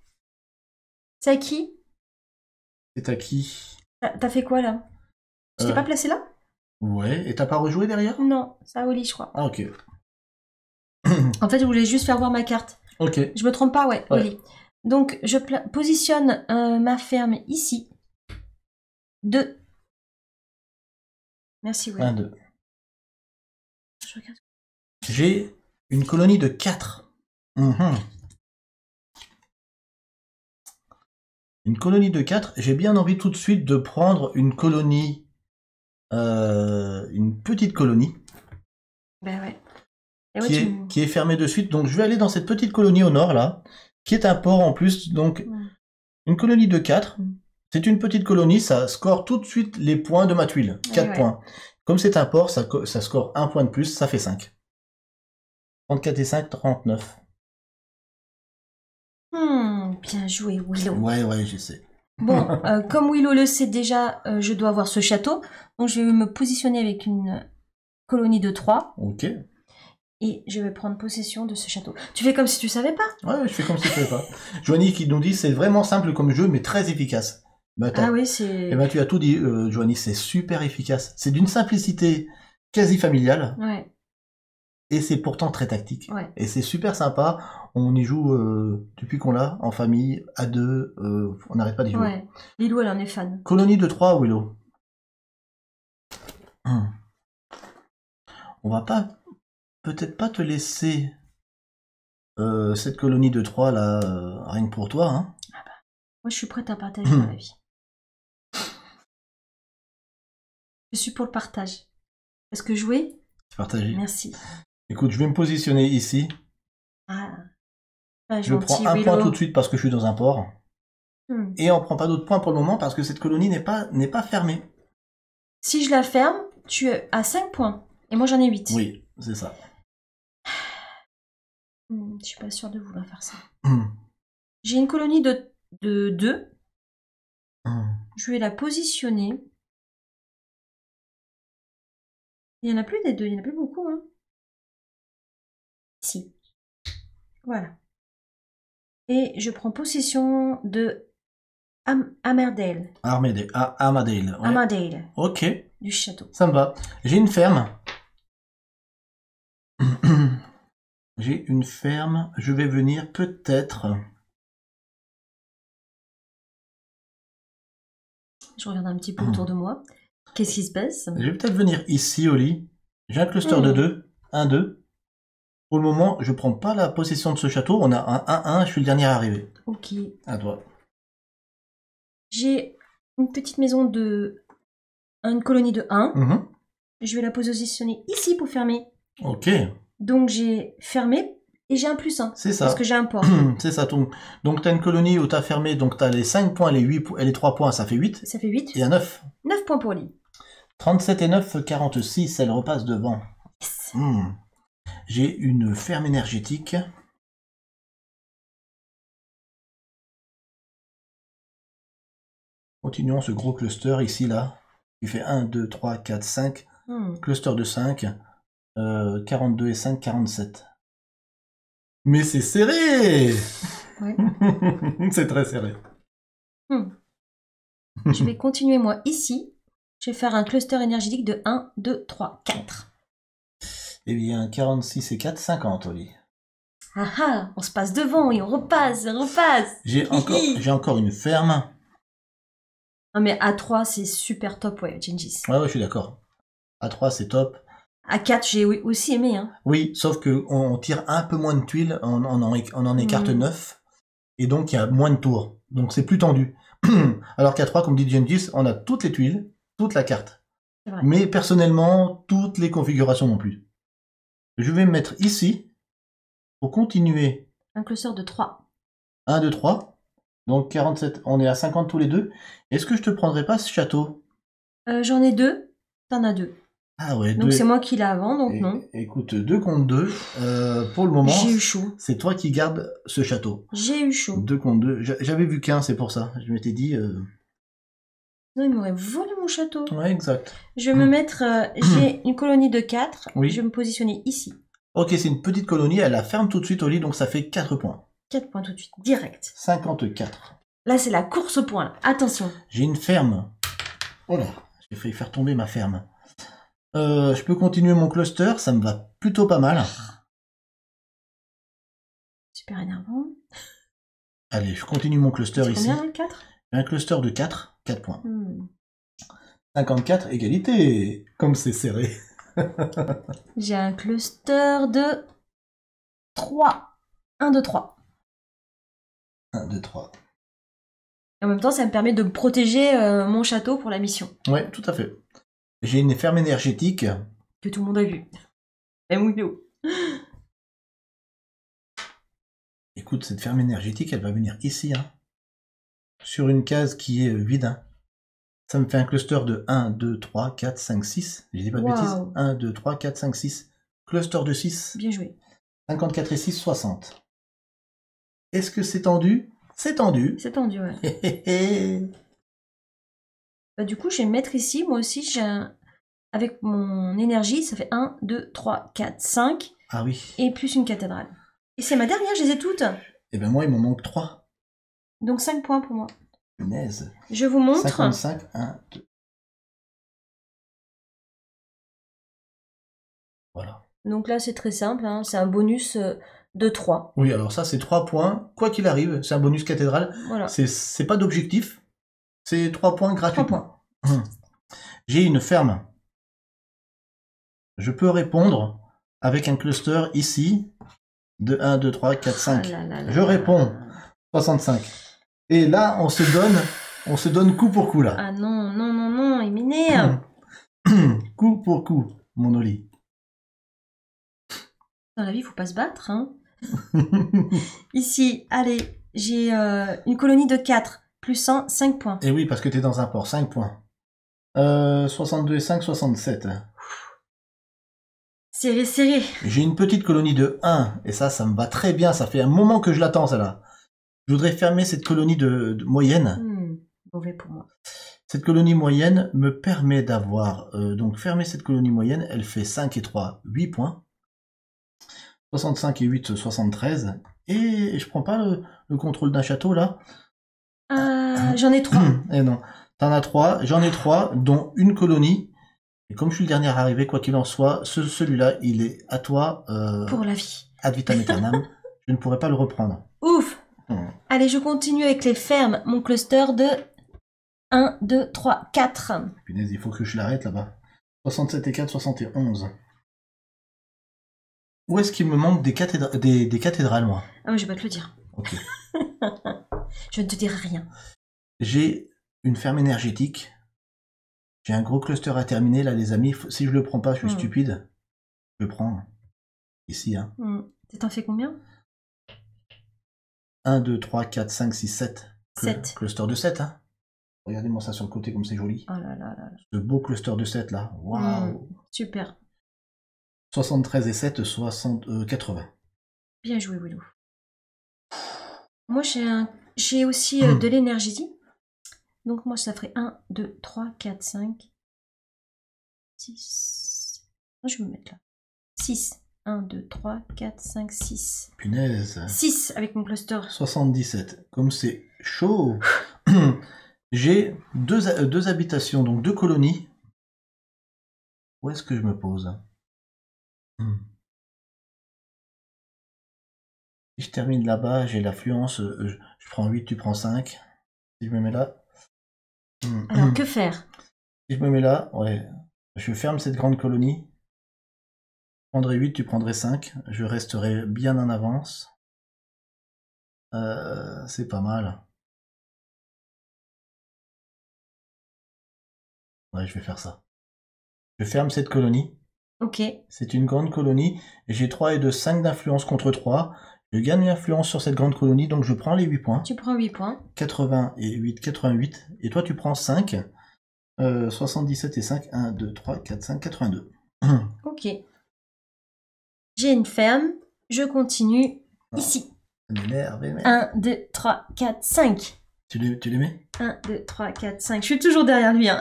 C'est à qui? C'est à qui? T'as fait quoi là? Tu t'es pas placé là? Ouais, et t'as pas rejoué derrière? Non, c'est à Oli je crois. Ah ok. En fait je voulais juste faire voir ma carte. Ok. Je me trompe pas, ouais. Oli. Donc je positionne ma ferme ici. 2. Merci, oui. 1, 2. J'ai une colonie de 4. Une colonie de 4. J'ai bien envie tout de suite de prendre une colonie, une petite colonie Ben ouais. Et ouais, qui est fermée de suite. Donc je vais aller dans cette petite colonie au nord là, qui est un port en plus. Donc une colonie de 4. C'est une petite colonie, ça score tout de suite les points de ma tuile. 4 points. Comme c'est un port, ça score un point de plus, ça fait 5. 34 et 5, 39. Bien joué, Willow. Ouais, je sais. Bon, comme Willow le sait déjà, je dois avoir ce château. Donc je vais me positionner avec une colonie de 3. Ok. Et je vais prendre possession de ce château. Tu fais comme si tu savais pas? Ouais, je fais comme si je savais pas. Joanie qui nous dit c'est vraiment simple comme jeu, mais très efficace. Bah, Ah oui, c'est... Eh ben, tu as tout dit, Joanie, c'est super efficace. C'est d'une simplicité quasi familiale. Ouais. Et c'est pourtant très tactique. Ouais. Et c'est super sympa. On y joue depuis qu'on l'a, en famille, à deux. On n'arrête pas d'y jouer. Ouais. Lilou, elle en est fan. Colonie de 3, Willow. On va pas... Peut-être pas te laisser cette colonie de 3 là, rien que pour toi. Hein. Ah bah. Moi, je suis prête à partager ma vie. Je suis pour le partage. Est-ce que jouer? C'est partagé. Merci. Écoute, je vais me positionner ici. Ah. Je prends un point tout de suite parce que je suis dans un port. Et on prend pas d'autres points pour le moment parce que cette colonie n'est pas fermée. Si je la ferme, tu as 5 points. Et moi, j'en ai 8. Oui, c'est ça. Je suis pas sûre de vouloir faire ça. J'ai une colonie de 2. Je vais la positionner. Il y en a plus des 2, il y en a plus beaucoup. Hein. Si. Voilà. Et je prends possession de Armadale. Armadale. Ouais. Armadale. Ok. Du château. Ça me va. J'ai une ferme. J'ai une ferme. Je vais venir peut-être... Je regarde un petit peu autour de moi. Qu'est-ce qui se passe? Je vais peut-être venir ici au lit. J'ai un cluster de 2. 1, 2. Pour le moment, je prends pas la possession de ce château. On a un 1-1. Je suis le dernier à arriver. Ok. À toi. J'ai une petite maison de... Une colonie de 1. Je vais la positionner ici pour fermer. Ok. Donc j'ai fermé et j'ai un +1. C'est ça. Parce que j'ai un port. C'est ça. Donc tu as une colonie où tu as fermé, donc tu as les 5 points, les 8 et les 3 points, ça fait 8. Ça fait 8. Et un 9. 9 points pour lui. 37 et 9, 46, elle repasse devant. Yes. J'ai une ferme énergétique. Continuons ce gros cluster ici, là. Il fait 1, 2, 3, 4, 5. Cluster de 5. 42 et 5, 47. Mais c'est serré. Ouais. C'est très serré. Je vais continuer moi ici. Je vais faire un cluster énergétique de 1, 2, 3, 4. Eh bien, 46 et 4, 50 au lit. Ah ah, on se passe devant et on repasse. J'ai encore une ferme. Non mais A3 c'est super top, ouais, Gengis. Ouais, je suis d'accord. A3 c'est top. A4 j'ai aussi aimé, hein. Oui, sauf que on tire un peu moins de tuiles, on en écarte 9, et donc il y a moins de tours. Donc c'est plus tendu. Alors qu'à 3, comme dit Gengis, on a toutes les tuiles, toute la carte. Mais personnellement, toutes les configurations non plus. Je vais me mettre ici, pour continuer. Un cluster de 3. 1, 2, 3. Donc 47, on est à 50 tous les deux. Est-ce que je te prendrais pas ce château? J'en ai 2, t'en as 2. Ah ouais, donc c'est moi qui l'ai avant, donc non. Écoute, 2 contre 2, pour le moment, j'ai eu chaud. C'est toi qui gardes ce château. J'ai eu chaud. 2 contre 2, j'avais vu qu'un, c'est pour ça. Je m'étais dit... Non, il m'aurait volé mon château. Ouais, exact. Je vais me mettre... j'ai une colonie de 4, oui. Je vais me positionner ici. Ok, c'est une petite colonie, elle la ferme tout de suite au lit, donc ça fait 4 points. 4 points tout de suite, direct. 54. Là, c'est la course au point, là. Attention. J'ai une ferme. Oh là, j'ai failli faire tomber ma ferme. Je peux continuer mon cluster, ça me va plutôt pas mal. Super énervant. Allez, je continue mon cluster ici. Combien, 4 ? Un cluster de 4, 4 points. 54, égalité. Comme c'est serré. J'ai un cluster de 3. 1, 2, 3. 1, 2, 3. Et en même temps, ça me permet de protéger mon château pour la mission. Ouais, tout à fait. J'ai une ferme énergétique. Que tout le monde a vu. Même Willow. Écoute, cette ferme énergétique, elle va venir ici, hein, sur une case qui est vide. Hein. Ça me fait un cluster de 1, 2, 3, 4, 5, 6. Je dis pas de bêtises. 1, 2, 3, 4, 5, 6. Cluster de 6. Bien joué. 54 et 6, 60. Est-ce que c'est tendu? C'est tendu. C'est tendu, ouais. Bah, du coup, je vais me mettre ici. Moi aussi, j'ai avec mon énergie, ça fait 1, 2, 3, 4, 5. Ah oui. Et plus une cathédrale. Et c'est ma dernière, je les ai toutes. Eh ben moi, il m'en manque 3. Donc 5 points pour moi. Punaise. Je vous montre. 55, 1, 2. Voilà. Donc là, c'est très simple. Hein. C'est un bonus de 3. Oui, alors ça, c'est 3 points. Quoi qu'il arrive, c'est un bonus cathédrale. Voilà. C'est pas d'objectif. C'est 3 points gratuitement. 3 points. J'ai une ferme. Je peux répondre avec un cluster ici de 1, 2, 3, 4, 5. Ah là là là Je là réponds là. 65. Et là, on se donne coup pour coup là. Ah non, non, non, non, il m'énerve. Coup pour coup, mon Oli. Dans la vie, il faut pas se battre. Hein. Ici, allez, j'ai une colonie de 4, plus 100, 5 points. Et oui, parce que t'es dans un port, 5 points. 62 et 5, 67. Serré, serré. J'ai une petite colonie de 1, et ça me va très bien, ça fait un moment que je l'attends, celle-là. Je voudrais fermer cette colonie de moyenne. Mauvais pour moi. Cette colonie moyenne me permet d'avoir... donc fermer cette colonie moyenne, elle fait 5 et 3, 8 points. 65 et 8, 73. Et je prends pas le contrôle d'un château, là. J'en ai 3. Eh non, t'en as 3, j'en ai 3, dont une colonie. Et comme je suis le dernier arrivé, quoi qu'il en soit, celui-là, il est à toi. Pour la vie. Ad vitam aeternam. Je ne pourrai pas le reprendre. Ouf. Allez, je continue avec les fermes. Mon cluster de 1, 2, 3, 4. Punaise, il faut que je l'arrête là-bas. 67 et 4, 71. Où est-ce qu'il me manque des cathédrales, moi? Ah, mais je vais pas te le dire. Ok. Je ne te dirai rien. J'ai une ferme énergétique. J'ai un gros cluster à terminer, là, les amis. Si je le prends pas, je suis stupide. Je le prends. Ici, hein. T'en fais combien? 1, 2, 3, 4, 5, 6, 7. 7. Cluster de 7, hein. Regardez-moi ça sur le côté, comme c'est joli. Oh là là là. Ce beau cluster de 7, là. Waouh. Super. 73 et 7, 80. Bien joué, Willow. Moi, j'ai aussi de l'énergie. Donc, moi, ça ferait 1, 2, 3, 4, 5, 6. Je vais me mettre là. 6. 1, 2, 3, 4, 5, 6. Punaise. 6 avec mon cluster. 77. Comme c'est chaud. J'ai deux habitations, donc 2 colonies. Où est-ce que je me pose? Si je termine là-bas, j'ai l'affluence. Je prends 8, tu prends 5. Si je me mets là. Alors, que faire? Si je me mets là, ouais. Je ferme cette grande colonie. Je prendrai 8, tu prendrais 5. Je resterai bien en avance. C'est pas mal. Ouais, je vais faire ça. Je ferme cette colonie. Ok. C'est une grande colonie. J'ai 3 et 2, 5 d'influence contre 3. Je gagne l'influence sur cette grande colonie, donc je prends les 8 points. Tu prends 8 points. 80 et 8, 88. Et toi, tu prends 5. 77 et 5, 1, 2, 3, 4, 5, 82. Ok. J'ai une ferme. Je continue ici. 1, 2, 3, 4, 5. Tu les mets? 1, 2, 3, 4, 5. Je suis toujours derrière lui. Hein.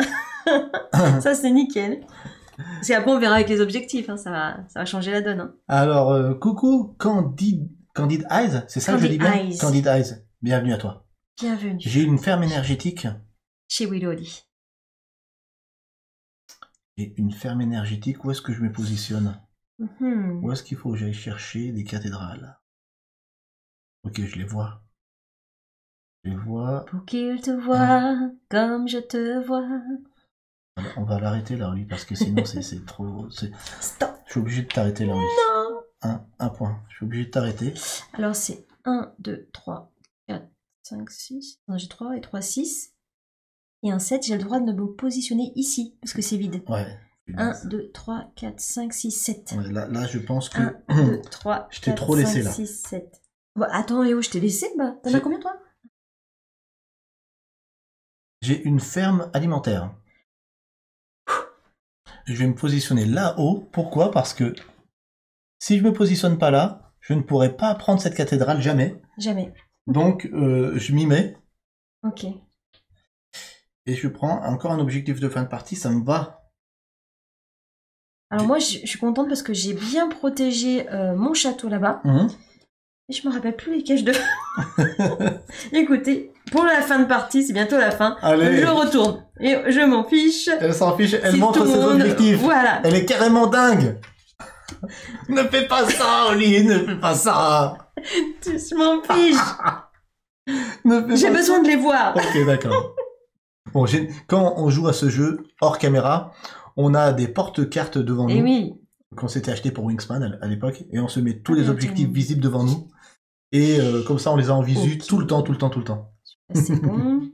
Ça, c'est nickel. Parce qu'après, on verra avec les objectifs. Hein. Ça va changer la donne. Hein. Alors, coucou, Candid Eyes, c'est ça que je dis bien? Eyes. Candid Eyes, bienvenue à toi. Bienvenue. J'ai une ferme énergétique. Chez Willow Oli. J'ai une ferme énergétique, où est-ce que je me positionne? Où est-ce qu'il faut que j'aille chercher des cathédrales? Ok, je les vois. Je les vois. Pour qu'il te voie comme je te vois. On va l'arrêter là, Oli, parce que sinon c'est trop... Stop. Je suis obligé de t'arrêter là, Oli. Non. Un point. Je suis obligé de t'arrêter. Alors c'est 1, 2, 3, 4, 5, 6. Non, j'ai 3 et 3, 6. Et un 7, j'ai le droit de me positionner ici, parce que c'est vide. Ouais. 1, 2, 3, 4, 5, 6, 7. Ouais, là, je pense que 1, 2, 3, je t'ai 4, trop laissé 5, là. 6, 7. Bah, attends, Léo, je t'ai laissé, bah. T'en as combien, toi? J'ai une ferme alimentaire. Je vais me positionner là-haut. Pourquoi? Parce que si je me positionne pas là, je ne pourrai pas prendre cette cathédrale jamais. Jamais. Donc, je m'y mets. Ok. Et je prends encore un objectif de fin de partie. Ça me va. Alors moi, je suis contente parce que j'ai bien protégé mon château là-bas. Et je me rappelle plus les caches de... Écoutez, pour la fin de partie, c'est bientôt la fin. Allez. Je retourne. Et je m'en fiche. Elle s'en fiche. Elle Si montre tout le ses monde- objectifs. Voilà. Elle est carrément dingue. Ne fais pas ça, Oli. Ne fais pas ça. Je m'en fiche. Ne fais J'ai pas besoin de les voir. Ok, d'accord. Bon, quand on joue à ce jeu hors caméra, on a des porte-cartes devant Et nous oui. qu'on s'était acheté pour Wingspan à l'époque, et on se met tous Ah, les bien objectifs entendu. visibles devant nous, et comme ça on les a en visu Ok. tout le temps. C'est bon.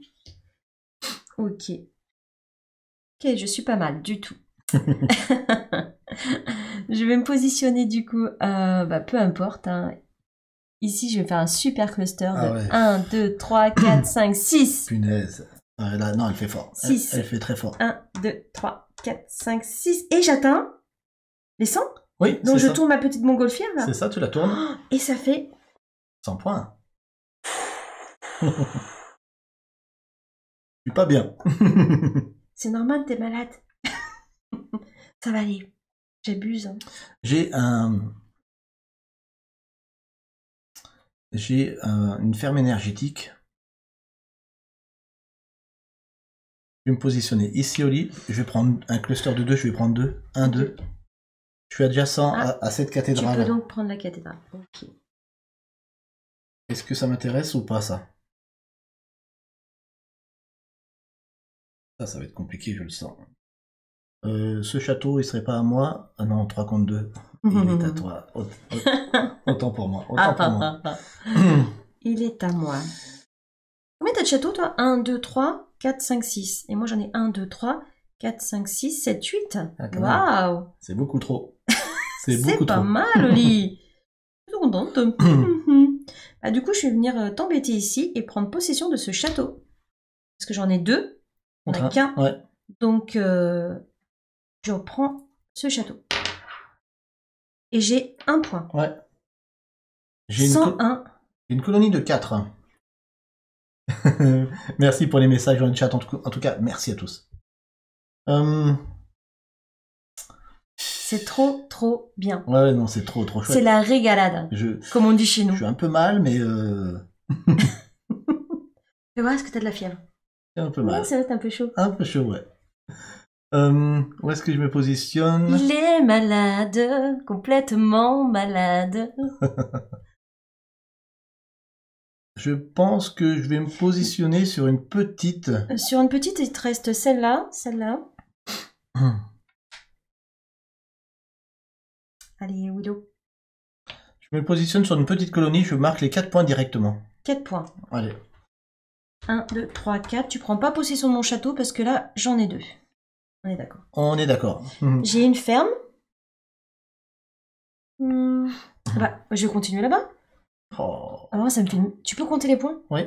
Ok. Ok, je suis pas mal du tout. Je vais me positionner du coup, peu importe. Hein. Ici, je vais faire un super cluster de Ah ouais. 1, 2, 3, 4, 5, 6. Punaise. Là, non, elle fait fort. Six. Elle fait très fort. 1, 2, 3, 4, 5, 6. Et j'atteins les 100. Oui, Donc c'est je ça. tourne ma petite montgolfière là. C'est ça, tu la tournes. Oh, et ça fait 100 points. Je suis pas bien. c'est normal, t'es malade. Ça va aller. J'abuse. Hein. J'ai une ferme énergétique. Je vais me positionner ici au lit. Je vais prendre un cluster de 2. Je vais prendre 2. 1, 2. Je suis adjacent à cette Tu cathédrale. peux donc prendre la cathédrale. Ok. Est-ce que ça m'intéresse ou pas, ça? Ça va être compliqué, je le sens. Ce château, il serait pas à moi? Ah non, 3 contre 2. Il est à toi. Autant pour moi. Autant pour moi. Il est à moi. Combien t'as de châteaux, toi? 1, 2, 3, 4, 5, 6. Et moi, j'en ai 1, 2, 3, 4, 5, 6, 7, 8. Ah, quand même. Waouh! C'est beaucoup trop. C'est C'est beaucoup pas trop. mal, Oli. Je suis contente. Bah, du coup, je vais venir t'embêter ici et prendre possession de ce château. Parce que j'en ai 2. On Contre a un. qu'un. Ouais. Donc, je reprends ce château. Et j'ai 1 point. Ouais. J'ai 101. une colonie de 4. Merci pour les messages dans le chat. En tout cas, merci à tous. C'est trop bien. Ouais, non, c'est trop chouette. C'est la régalade, comme on dit chez Je nous. suis un peu mal, mais Fais voir, est-ce que t'as de la fièvre? c'est un peu mal. Non, ça va être un peu chaud. Un peu chaud, ouais. Où est-ce que je me positionne? Il est malade, complètement malade. Je pense que je vais me positionner sur une petite... Sur une petite, il te reste celle-là, celle-là. Allez, Willow. Je me positionne sur une petite colonie, je marque les 4 points directement. 4 points. Allez. 1, 2, 3, 4. Tu prends pas possession de mon château parce que là, j'en ai 2. On est d'accord. On est d'accord. J'ai une ferme. Bah, je vais continuer là-bas. Oh. Alors, ça me fait... Tu peux compter les points? Oui.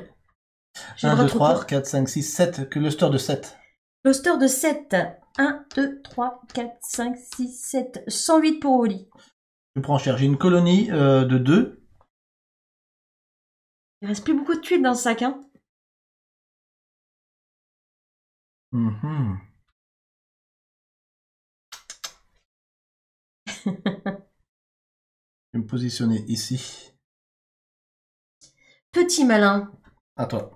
J'ai le 1, bras 2, trop 3, court. 4, 5, 6, 7. Cluster de 7. Cluster de 7. 1, 2, 3, 4, 5, 6, 7. 108 pour Oli. Je prends cher. J'ai une colonie de 2. Il reste plus beaucoup de tuiles dans le sac, hein. Je vais me positionner ici. Petit malin. À toi.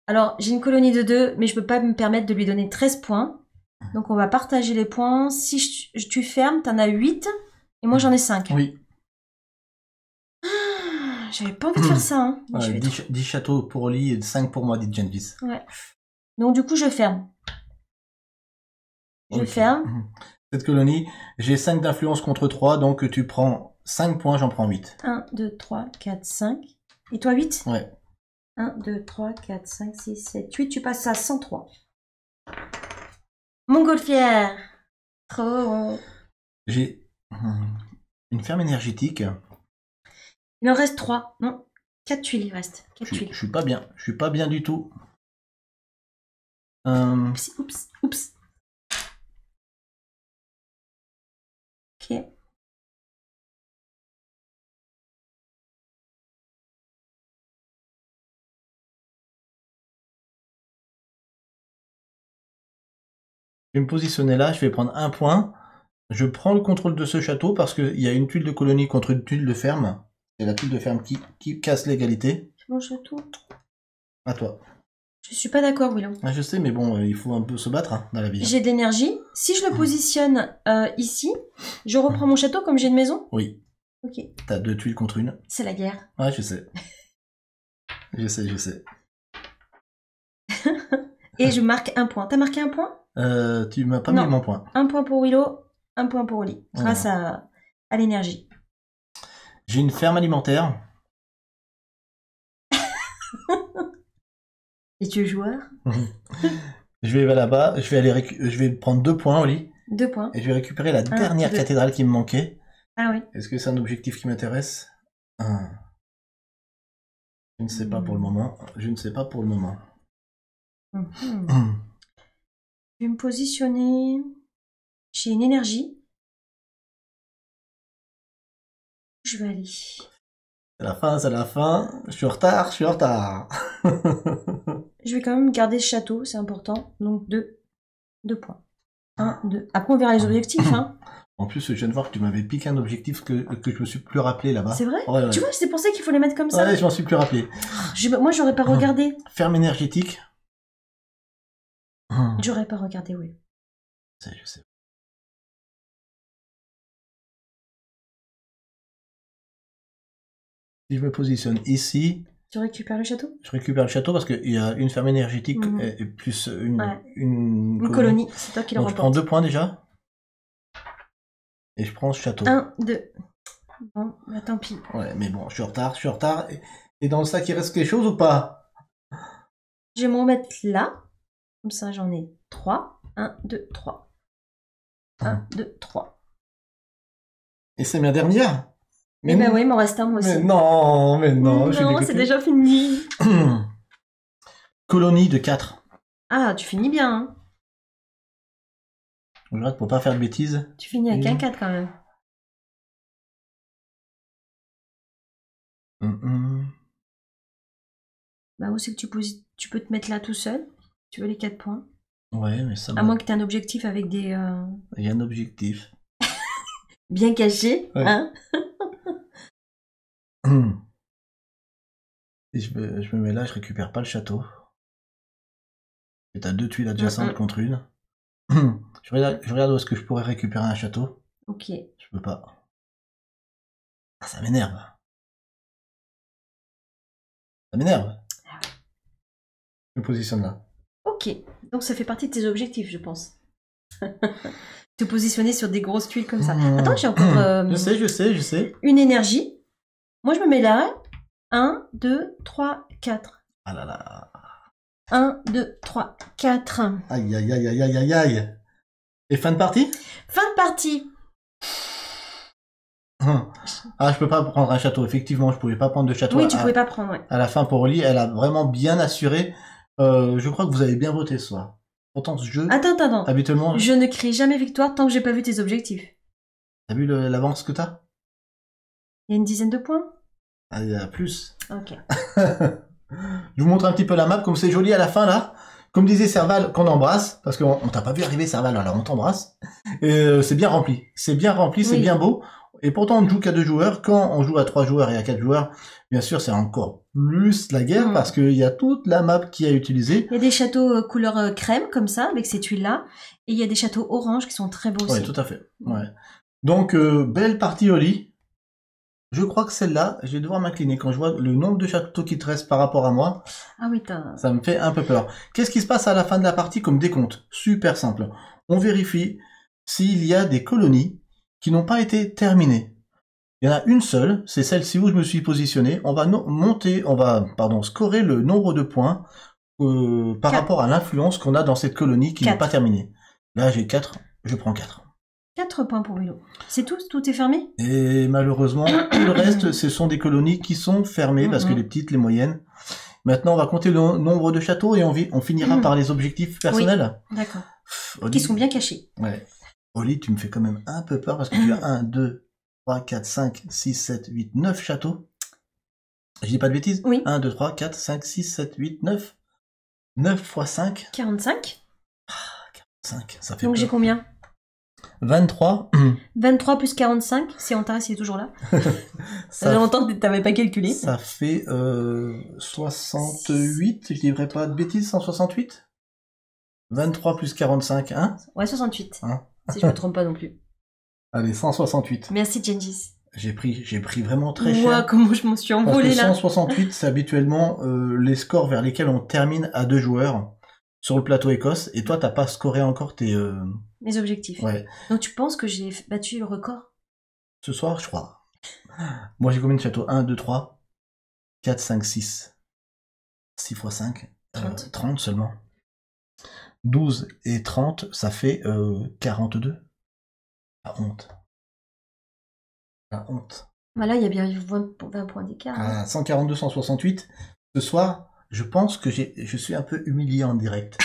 Alors, j'ai une colonie de 2, mais je peux pas me permettre de lui donner 13 points. Donc, on va partager les points. Si tu fermes, t'en as 8. Et moi, j'en ai 5. Oui. J'avais pas envie de faire ça, hein. Mais je vais 10 châteaux pour Oli et 5 pour moi, dit Genvis. Ouais. Donc, du coup, je ferme. Je Ok. ferme. Cette colonie, j'ai 5 d'influence contre 3, donc tu prends 5 points, j'en prends 8. 1, 2, 3, 4, 5. Et toi, 8? Ouais. 1, 2, 3, 4, 5, 6, 7, 8. Tu passes à 103. Montgolfière. Trop. J'ai une ferme énergétique. Il en reste 3. Non, 4 tuiles, il reste. 4 tuiles. Je suis pas bien. Je suis pas bien du tout. Oups, oups, oups. Ok. Je vais me positionner là. Je vais prendre un point. Je prends le contrôle de ce château parce qu'il y a une tuile de colonie contre une tuile de ferme. C'est la tuile de ferme qui casse l'égalité. C'est mon château. À toi. Je suis pas d'accord, Willow. Ah, je sais, mais bon, il faut un peu se battre hein, dans la vie. J'ai de l'énergie. Si je le positionne ici, je reprends mon château comme j'ai une maison. Oui. Ok. T'as 2 tuiles contre une. C'est la guerre. Ouais, je sais. Je sais. Et je marque un point. T'as marqué un point? Tu m'as pas Non. mis mon point. Un point pour Willow, un point pour Oli. Grâce à l'énergie. J'ai une ferme alimentaire. Et tu es joueur? Je vais là-bas, je vais prendre 2 points, Oli. 2 points. Et je vais récupérer la dernière cathédrale qui me manquait. Ah oui. Est-ce que c'est un objectif qui m'intéresse? Je ne sais pas pour le moment. Je ne sais pas pour le moment. Je vais me positionner. J'ai une énergie. Je vais aller. C'est la fin, c'est la fin. Je suis en retard. Je vais quand même garder ce château, c'est important. Donc 2 points. 1, 2. Après on verra les objectifs. Hein. En plus, je viens de voir que tu m'avais piqué un objectif que je me suis plus rappelé là-bas. C'est vrai? Ouais. Tu vois, c'est pour ça qu'il faut les mettre comme ça. Ouais, je m'en suis plus rappelé. Moi, j'aurais pas regardé. Ferme énergétique. J'aurais pas regardé, oui. Je sais. Si je me positionne ici, Tu récupères le château? je récupère le château parce qu'il y a une ferme énergétique et plus une colonie. C'est toi qui le Donc je prends remporte. 2 points déjà. Et je prends ce château. 1, 2. Bon, bah tant pis. Ouais, mais bon, je suis en retard. Et dans le sac, il reste quelque chose ou pas? Je vais me remettre là. Comme ça, j'en ai 3. 1, 2, 3. 1, 2, 3. Et c'est ma dernière? Mais ben oui, il m'en reste un, moi aussi. Mais non, je suis Non, dégoûté. c'est déjà fini. Colonie de 4. Ah, tu finis bien, hein. Je regarde pour pas faire de bêtises. Tu finis avec un 4 quand même. Bah où c'est que tu peux te mettre là tout seul? Tu veux les 4 points? Ouais, mais ça... À moins que tu aies un objectif avec des... Il y a un objectif. bien cachés, ouais. Hein. Et je me mets là, je récupère pas le château. Et t'as 2 tuiles adjacentes contre une. Je regarde où est-ce que je pourrais récupérer un château. Ok. Je peux pas. Ah, ça m'énerve. Ça m'énerve. Je me positionne là. Ok. Donc ça fait partie de tes objectifs, je pense. Te positionner sur des grosses tuiles comme ça. Attends, j'ai encore... Je sais. Une énergie. Moi, je me mets là. 1, 2, 3, 4. Ah là là. 1, 2, 3, 4. Aïe. Et fin de partie? Fin de partie. Ah, je peux pas prendre un château. Effectivement, je pouvais pas prendre de château. Oui, tu pouvais pas prendre, ouais. À la fin, pour Oli, elle a vraiment bien assuré. Je crois que vous avez bien voté ce soir. Pourtant, ce jeu... Attends. Habituellement... Je ne crie jamais victoire tant que j'ai pas vu tes objectifs. T'as vu l'avance que t'as? Il y a une dizaine de points? Ah, il y a plus. Ok. Je vous montre un petit peu la map, comme c'est joli à la fin, là. Comme disait Serval, qu'on embrasse, parce qu'on t'a pas vu arriver, Serval, alors on t'embrasse. Et c'est bien rempli. C'est bien beau. Et pourtant, on ne joue qu'à 2 joueurs. Quand on joue à 3 joueurs et à 4 joueurs, bien sûr, c'est encore plus la guerre, parce qu'il y a toute la map qui est utilisée. Il y a des châteaux couleur crème, comme ça, avec ces tuiles-là. Et il y a des châteaux orange qui sont très beaux aussi. Oui, tout à fait. Ouais. Donc, belle partie Oli. Je crois que celle-là, je vais devoir m'incliner. Quand je vois le nombre de châteaux qui te restent par rapport à moi, ah oui, ça me fait un peu peur. Qu'est-ce qui se passe à la fin de la partie comme décompte? Super simple. On vérifie s'il y a des colonies qui n'ont pas été terminées. Il y en a une seule, c'est celle-ci où je me suis positionné. On va scorer le nombre de points par rapport à l'influence qu'on a dans cette colonie qui n'est pas terminée. Là, j'ai 4, je prends 4. 4 points pour Willow. C'est tout? Tout est fermé? Et malheureusement, tout le reste, ce sont des colonies qui sont fermées, parce que les petites, les moyennes. Maintenant, on va compter le nombre de châteaux et on finira par les objectifs personnels. Oui. D'accord. Qui sont bien cachés. Ouais. Oli, tu me fais quand même un peu peur, parce que tu as 1, 2, 3, 4, 5, 6, 7, 8, 9 châteaux. Je dis pas de bêtises? Oui. 1, 2, 3, 4, 5, 6, 7, 8, 9. 9 fois 5. 45. 45, ça fait Donc peur. j'ai combien? 23. 23 plus 45, si Antares il est toujours là. Ça fait Ça, longtemps que t'avais pas calculé. ça fait 68, je dirais pas de bêtises, 168. 23 plus 45, 1. Ouais, 68. Hein. Si je me trompe pas non plus. Allez, 168. Merci Gengis. J'ai pris vraiment très Moi, cher. comment je m'en suis Parce que envolée là. 168, c'est habituellement les scores vers lesquels on termine à 2 joueurs sur le plateau Écosse. Et toi, t'as pas scoré encore tes... Mes objectifs. Ouais. Donc tu penses que j'ai battu le record? Ce soir, je crois. Moi, j'ai combien de châteaux? 1, 2, 3, 4, 5, 6. 6 fois 5. 30. 30 seulement. 12 et 30, ça fait 42. La honte. La honte. Bah là, il y a bien 20 points d'écart. Hein. 142, 168. Ce soir, je pense que je suis un peu humilié en direct.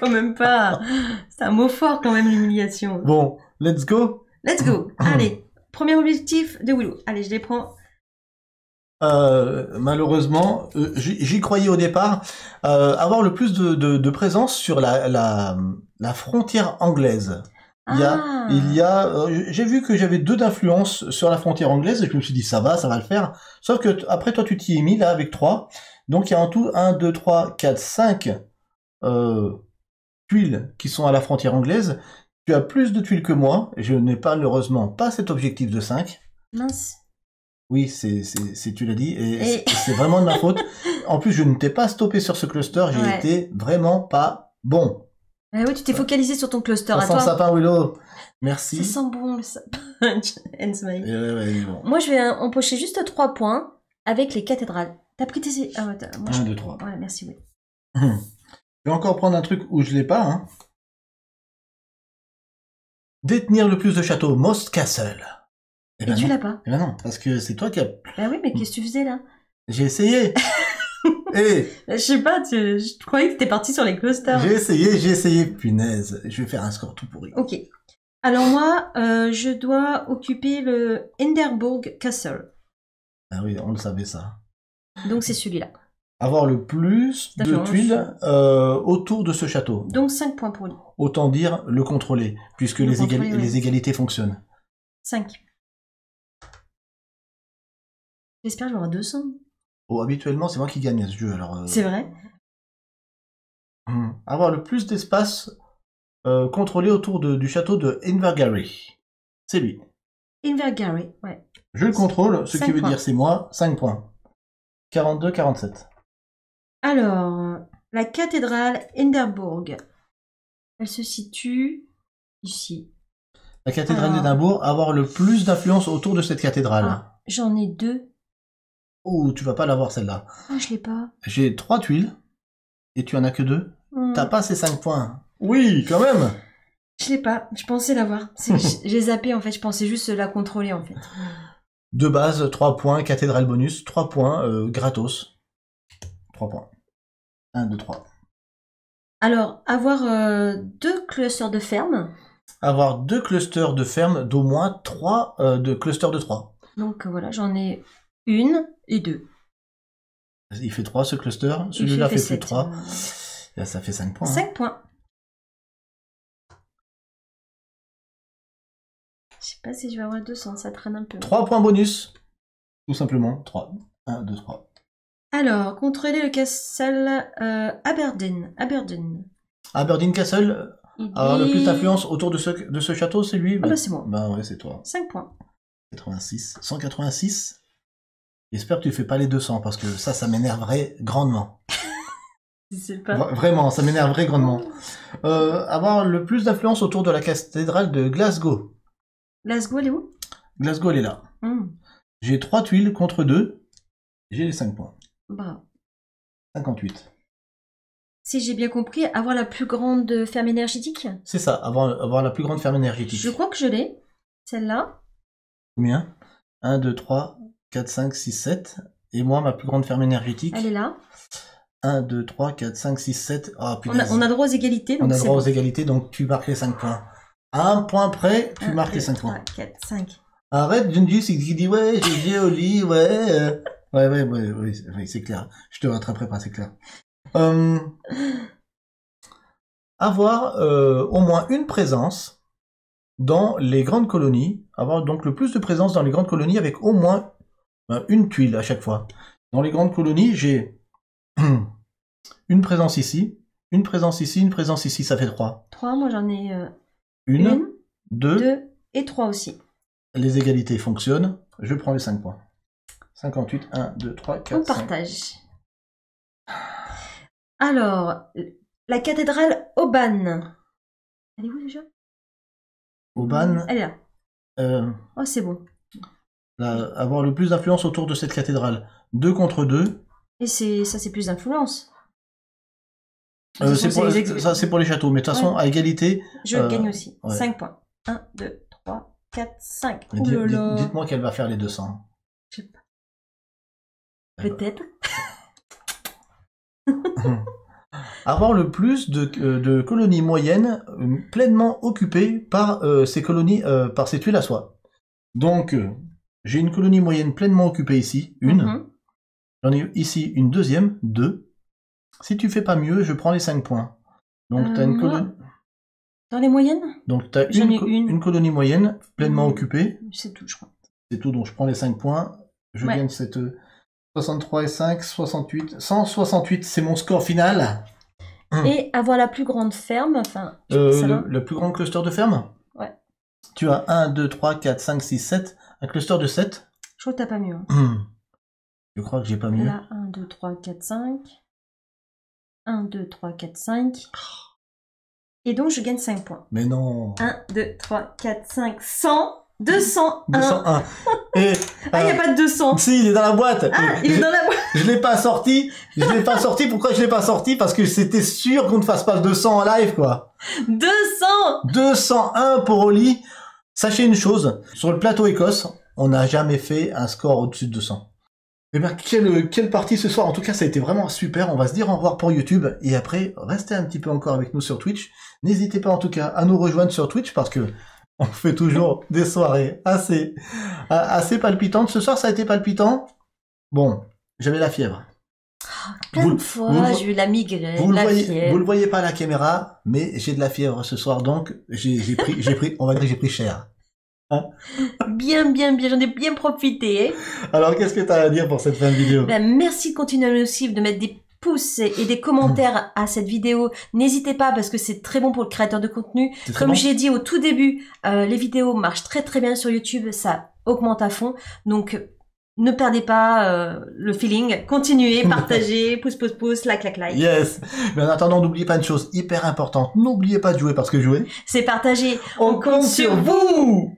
Quand même pas. C'est un mot fort quand même, l'humiliation. Bon, let's go. Let's go. Allez, premier objectif de Willow. Allez, je les prends. Malheureusement, j'y croyais au départ, avoir le plus de présence sur la frontière anglaise. J'ai vu que j'avais 2 d'influence sur la frontière anglaise et je me suis dit ça va le faire. Sauf que après toi tu t'y es mis là avec 3. Donc il y a en tout 1, 2, 3, 4, 5 tuiles qui sont à la frontière anglaise. Tu as plus de tuiles que moi. Je n'ai malheureusement pas cet objectif de 5. Mince. Oui, tu l'as dit, et c'est vraiment de ma faute. En plus, je ne t'ai pas stoppé sur ce cluster, j'ai été vraiment pas bon. Ah oui, tu t'es focalisé sur ton cluster. Ça à sent toi. le sapin, Willow. Merci. Ça sent bon le sapin. And smile. Bon. Moi, je vais empocher juste 3 points avec les cathédrales. T'as pris tes... Ah, ouais, 1, 2, 3. Ouais, merci, oui. Je vais encore prendre un truc où je l'ai pas. Hein. Détenir le plus de châteaux, Most Castle. Et tu l'as pas? Eh ben non, parce que c'est toi qui as... Bah oui, mais qu'est-ce que tu faisais là? J'ai essayé. Je sais pas, je croyais que t'étais parti sur les clusters. J'ai essayé. Punaise, je vais faire un score tout pourri. Ok. Alors moi, je dois occuper le Hinderburg Castle. Ah oui, on le savait ça. Donc c'est celui-là. Avoir le plus de tuiles autour de ce château. Donc 5 points pour lui. Autant dire le contrôler, puisque les égalités fonctionnent. 5. J'espère que j'aurai 200. Oh, habituellement, c'est moi qui gagne à ce jeu, alors... C'est vrai. Avoir le plus d'espace contrôlé autour du château de Invergary. C'est lui. Invergary, ouais. Je le contrôle, ce qui veut points. dire c'est moi, 5 points. 42, 47. Alors, la cathédrale Hinderburg. Elle se situe ici. La cathédrale d'Édimbourg, avoir le plus d'influence autour de cette cathédrale. Ah, j'en ai 2. Oh, tu vas pas l'avoir celle-là. Ah, je l'ai pas. J'ai 3 tuiles, et tu en as que 2. T'as pas ces 5 points. Oui, quand même. Je l'ai pas, je pensais l'avoir. J'ai zappé en fait, je pensais juste la contrôler en fait. De base, 3 points, cathédrale bonus, 3 points, gratos. 3 points. 1, 2, 3. Alors, avoir 2 clusters de ferme. Avoir 2 clusters de ferme d'au moins 3 de clusters de 3. Donc voilà, j'en ai 1 et 2. Il fait 3 ce cluster, celui-là fait plus de 3. Là, ça fait 5 points. 5 points. Je sais pas si je vais avoir 200, ça traîne un peu. 3 points bonus. Tout simplement, 3. 1, 2, 3. Alors, contrôler le castle Aberdeen. Aberdeen Castle, avoir le plus d'influence autour de ce château, c'est lui. Ah bah c'est moi. Bah ouais, c'est toi. 5 points. 86. 186. J'espère que tu fais pas les 200, parce que ça m'énerverait grandement. C'est pas... Vraiment, ça m'énerverait grandement. Avoir le plus d'influence autour de la cathédrale de Glasgow. Glasgow, elle est où? Glasgow, elle est là. J'ai 3 tuiles contre 2. J'ai les 5 points. Bah. 58. Si j'ai bien compris, avoir la plus grande ferme énergétique. C'est ça, avoir la plus grande ferme énergétique. Je crois que je l'ai. Celle-là. Combien? 1, 2, 3, 4, 5, 6, 7. Et moi, ma plus grande ferme énergétique. Elle est là. 1, 2, 3, 4, 5, 6, 7. Oh, putain. On a droit aux égalités. Donc on a droit bon. aux égalités, donc tu marques les 5 points. À un point près, tu marques les 5 points. 4, 5. Arrête, Junji, c'est qui dit ouais, j'ai au lit, ouais. Ouais, c'est clair. Je te rattraperai pas, c'est clair. Avoir au moins une présence dans les grandes colonies, avoir donc le plus de présence dans les grandes colonies avec au moins une tuile à chaque fois. Dans les grandes colonies, j'ai une présence ici, une présence ici, une présence ici, ça fait 3. 3, moi j'en ai Une, 2, 2 et 3 aussi. Les égalités fonctionnent, je prends les 5 points. 58, 1, 2, 3, 4, On partage. Alors, la cathédrale Auban. Elle est où déjà? Auban. Elle est là. Oh, c'est bon. Avoir le plus d'influence autour de cette cathédrale. 2 contre 2. Et ça, c'est plus d'influence. C'est pour les châteaux, mais de toute façon, à égalité... Je gagne aussi. Ouais. 5 points. 1, 2, 3, 4, 5. Dites-moi qu'elle va faire les 200. Je sais pas. Peut-être. Avoir le plus de colonies moyennes pleinement occupées par ces colonies, par ces tuiles à soie. Donc, j'ai une colonie moyenne pleinement occupée ici, une. J'en ai ici une deuxième, 2. Si tu fais pas mieux, je prends les 5 points. Donc, tu as une colonie... Dans les moyennes? Donc, tu as une colonie moyenne pleinement occupée. C'est tout, je crois. C'est tout, donc je prends les 5 points. Je gagne cette 63 et 5, 68. 168, c'est mon score final. Et avoir la plus grande ferme, enfin... le plus grand cluster de ferme? Ouais. Tu as 1, 2, 3, 4, 5, 6, 7. Un cluster de 7. Je crois que t'as pas mieux. Hein. Je crois que j'ai pas mieux. Là, 1, 2, 3, 4, 5. 1, 2, 3, 4, 5. Et donc, je gagne 5 points. Mais non. 1, 2, 3, 4, 5, 100. 201. 201. Et, il n'y a pas de 200. Si, il est dans la boîte. Ah, il est dans la boîte. Je l'ai pas sorti. Pourquoi je l'ai pas sorti? Parce que c'était sûr qu'on ne fasse pas 200 en live, quoi. 200. 201 pour Oli. Sachez une chose. Sur le plateau Écosse, on n'a jamais fait un score au-dessus de 200. Eh bien, quelle partie ce soir. En tout cas, ça a été vraiment super. On va se dire au revoir pour YouTube. Et après, restez un petit peu encore avec nous sur Twitch. N'hésitez pas en tout cas à nous rejoindre sur Twitch parce que on fait toujours des soirées assez palpitantes. Ce soir, ça a été palpitant. Bon, j'avais la fièvre. Plein de fois, j'ai eu la migraine, vous le voyez pas à la caméra, mais j'ai de la fièvre ce soir, donc j'ai pris cher. Hein? Bien, j'en ai bien profité. Alors, qu'est-ce que tu as à dire pour cette fin de vidéo? Merci de continuer à nous suivre, de mettre des pouces et des commentaires à cette vidéo. N'hésitez pas parce que c'est très bon pour le créateur de contenu. Comme j'ai dit au tout début, les vidéos marchent très bien sur YouTube, ça augmente à fond. Donc ne perdez pas le feeling, continuez, partagez, pouce, like. Yes. Mais en attendant, n'oubliez pas une chose hyper importante. N'oubliez pas de jouer parce que jouer, c'est partager. On compte sur vous.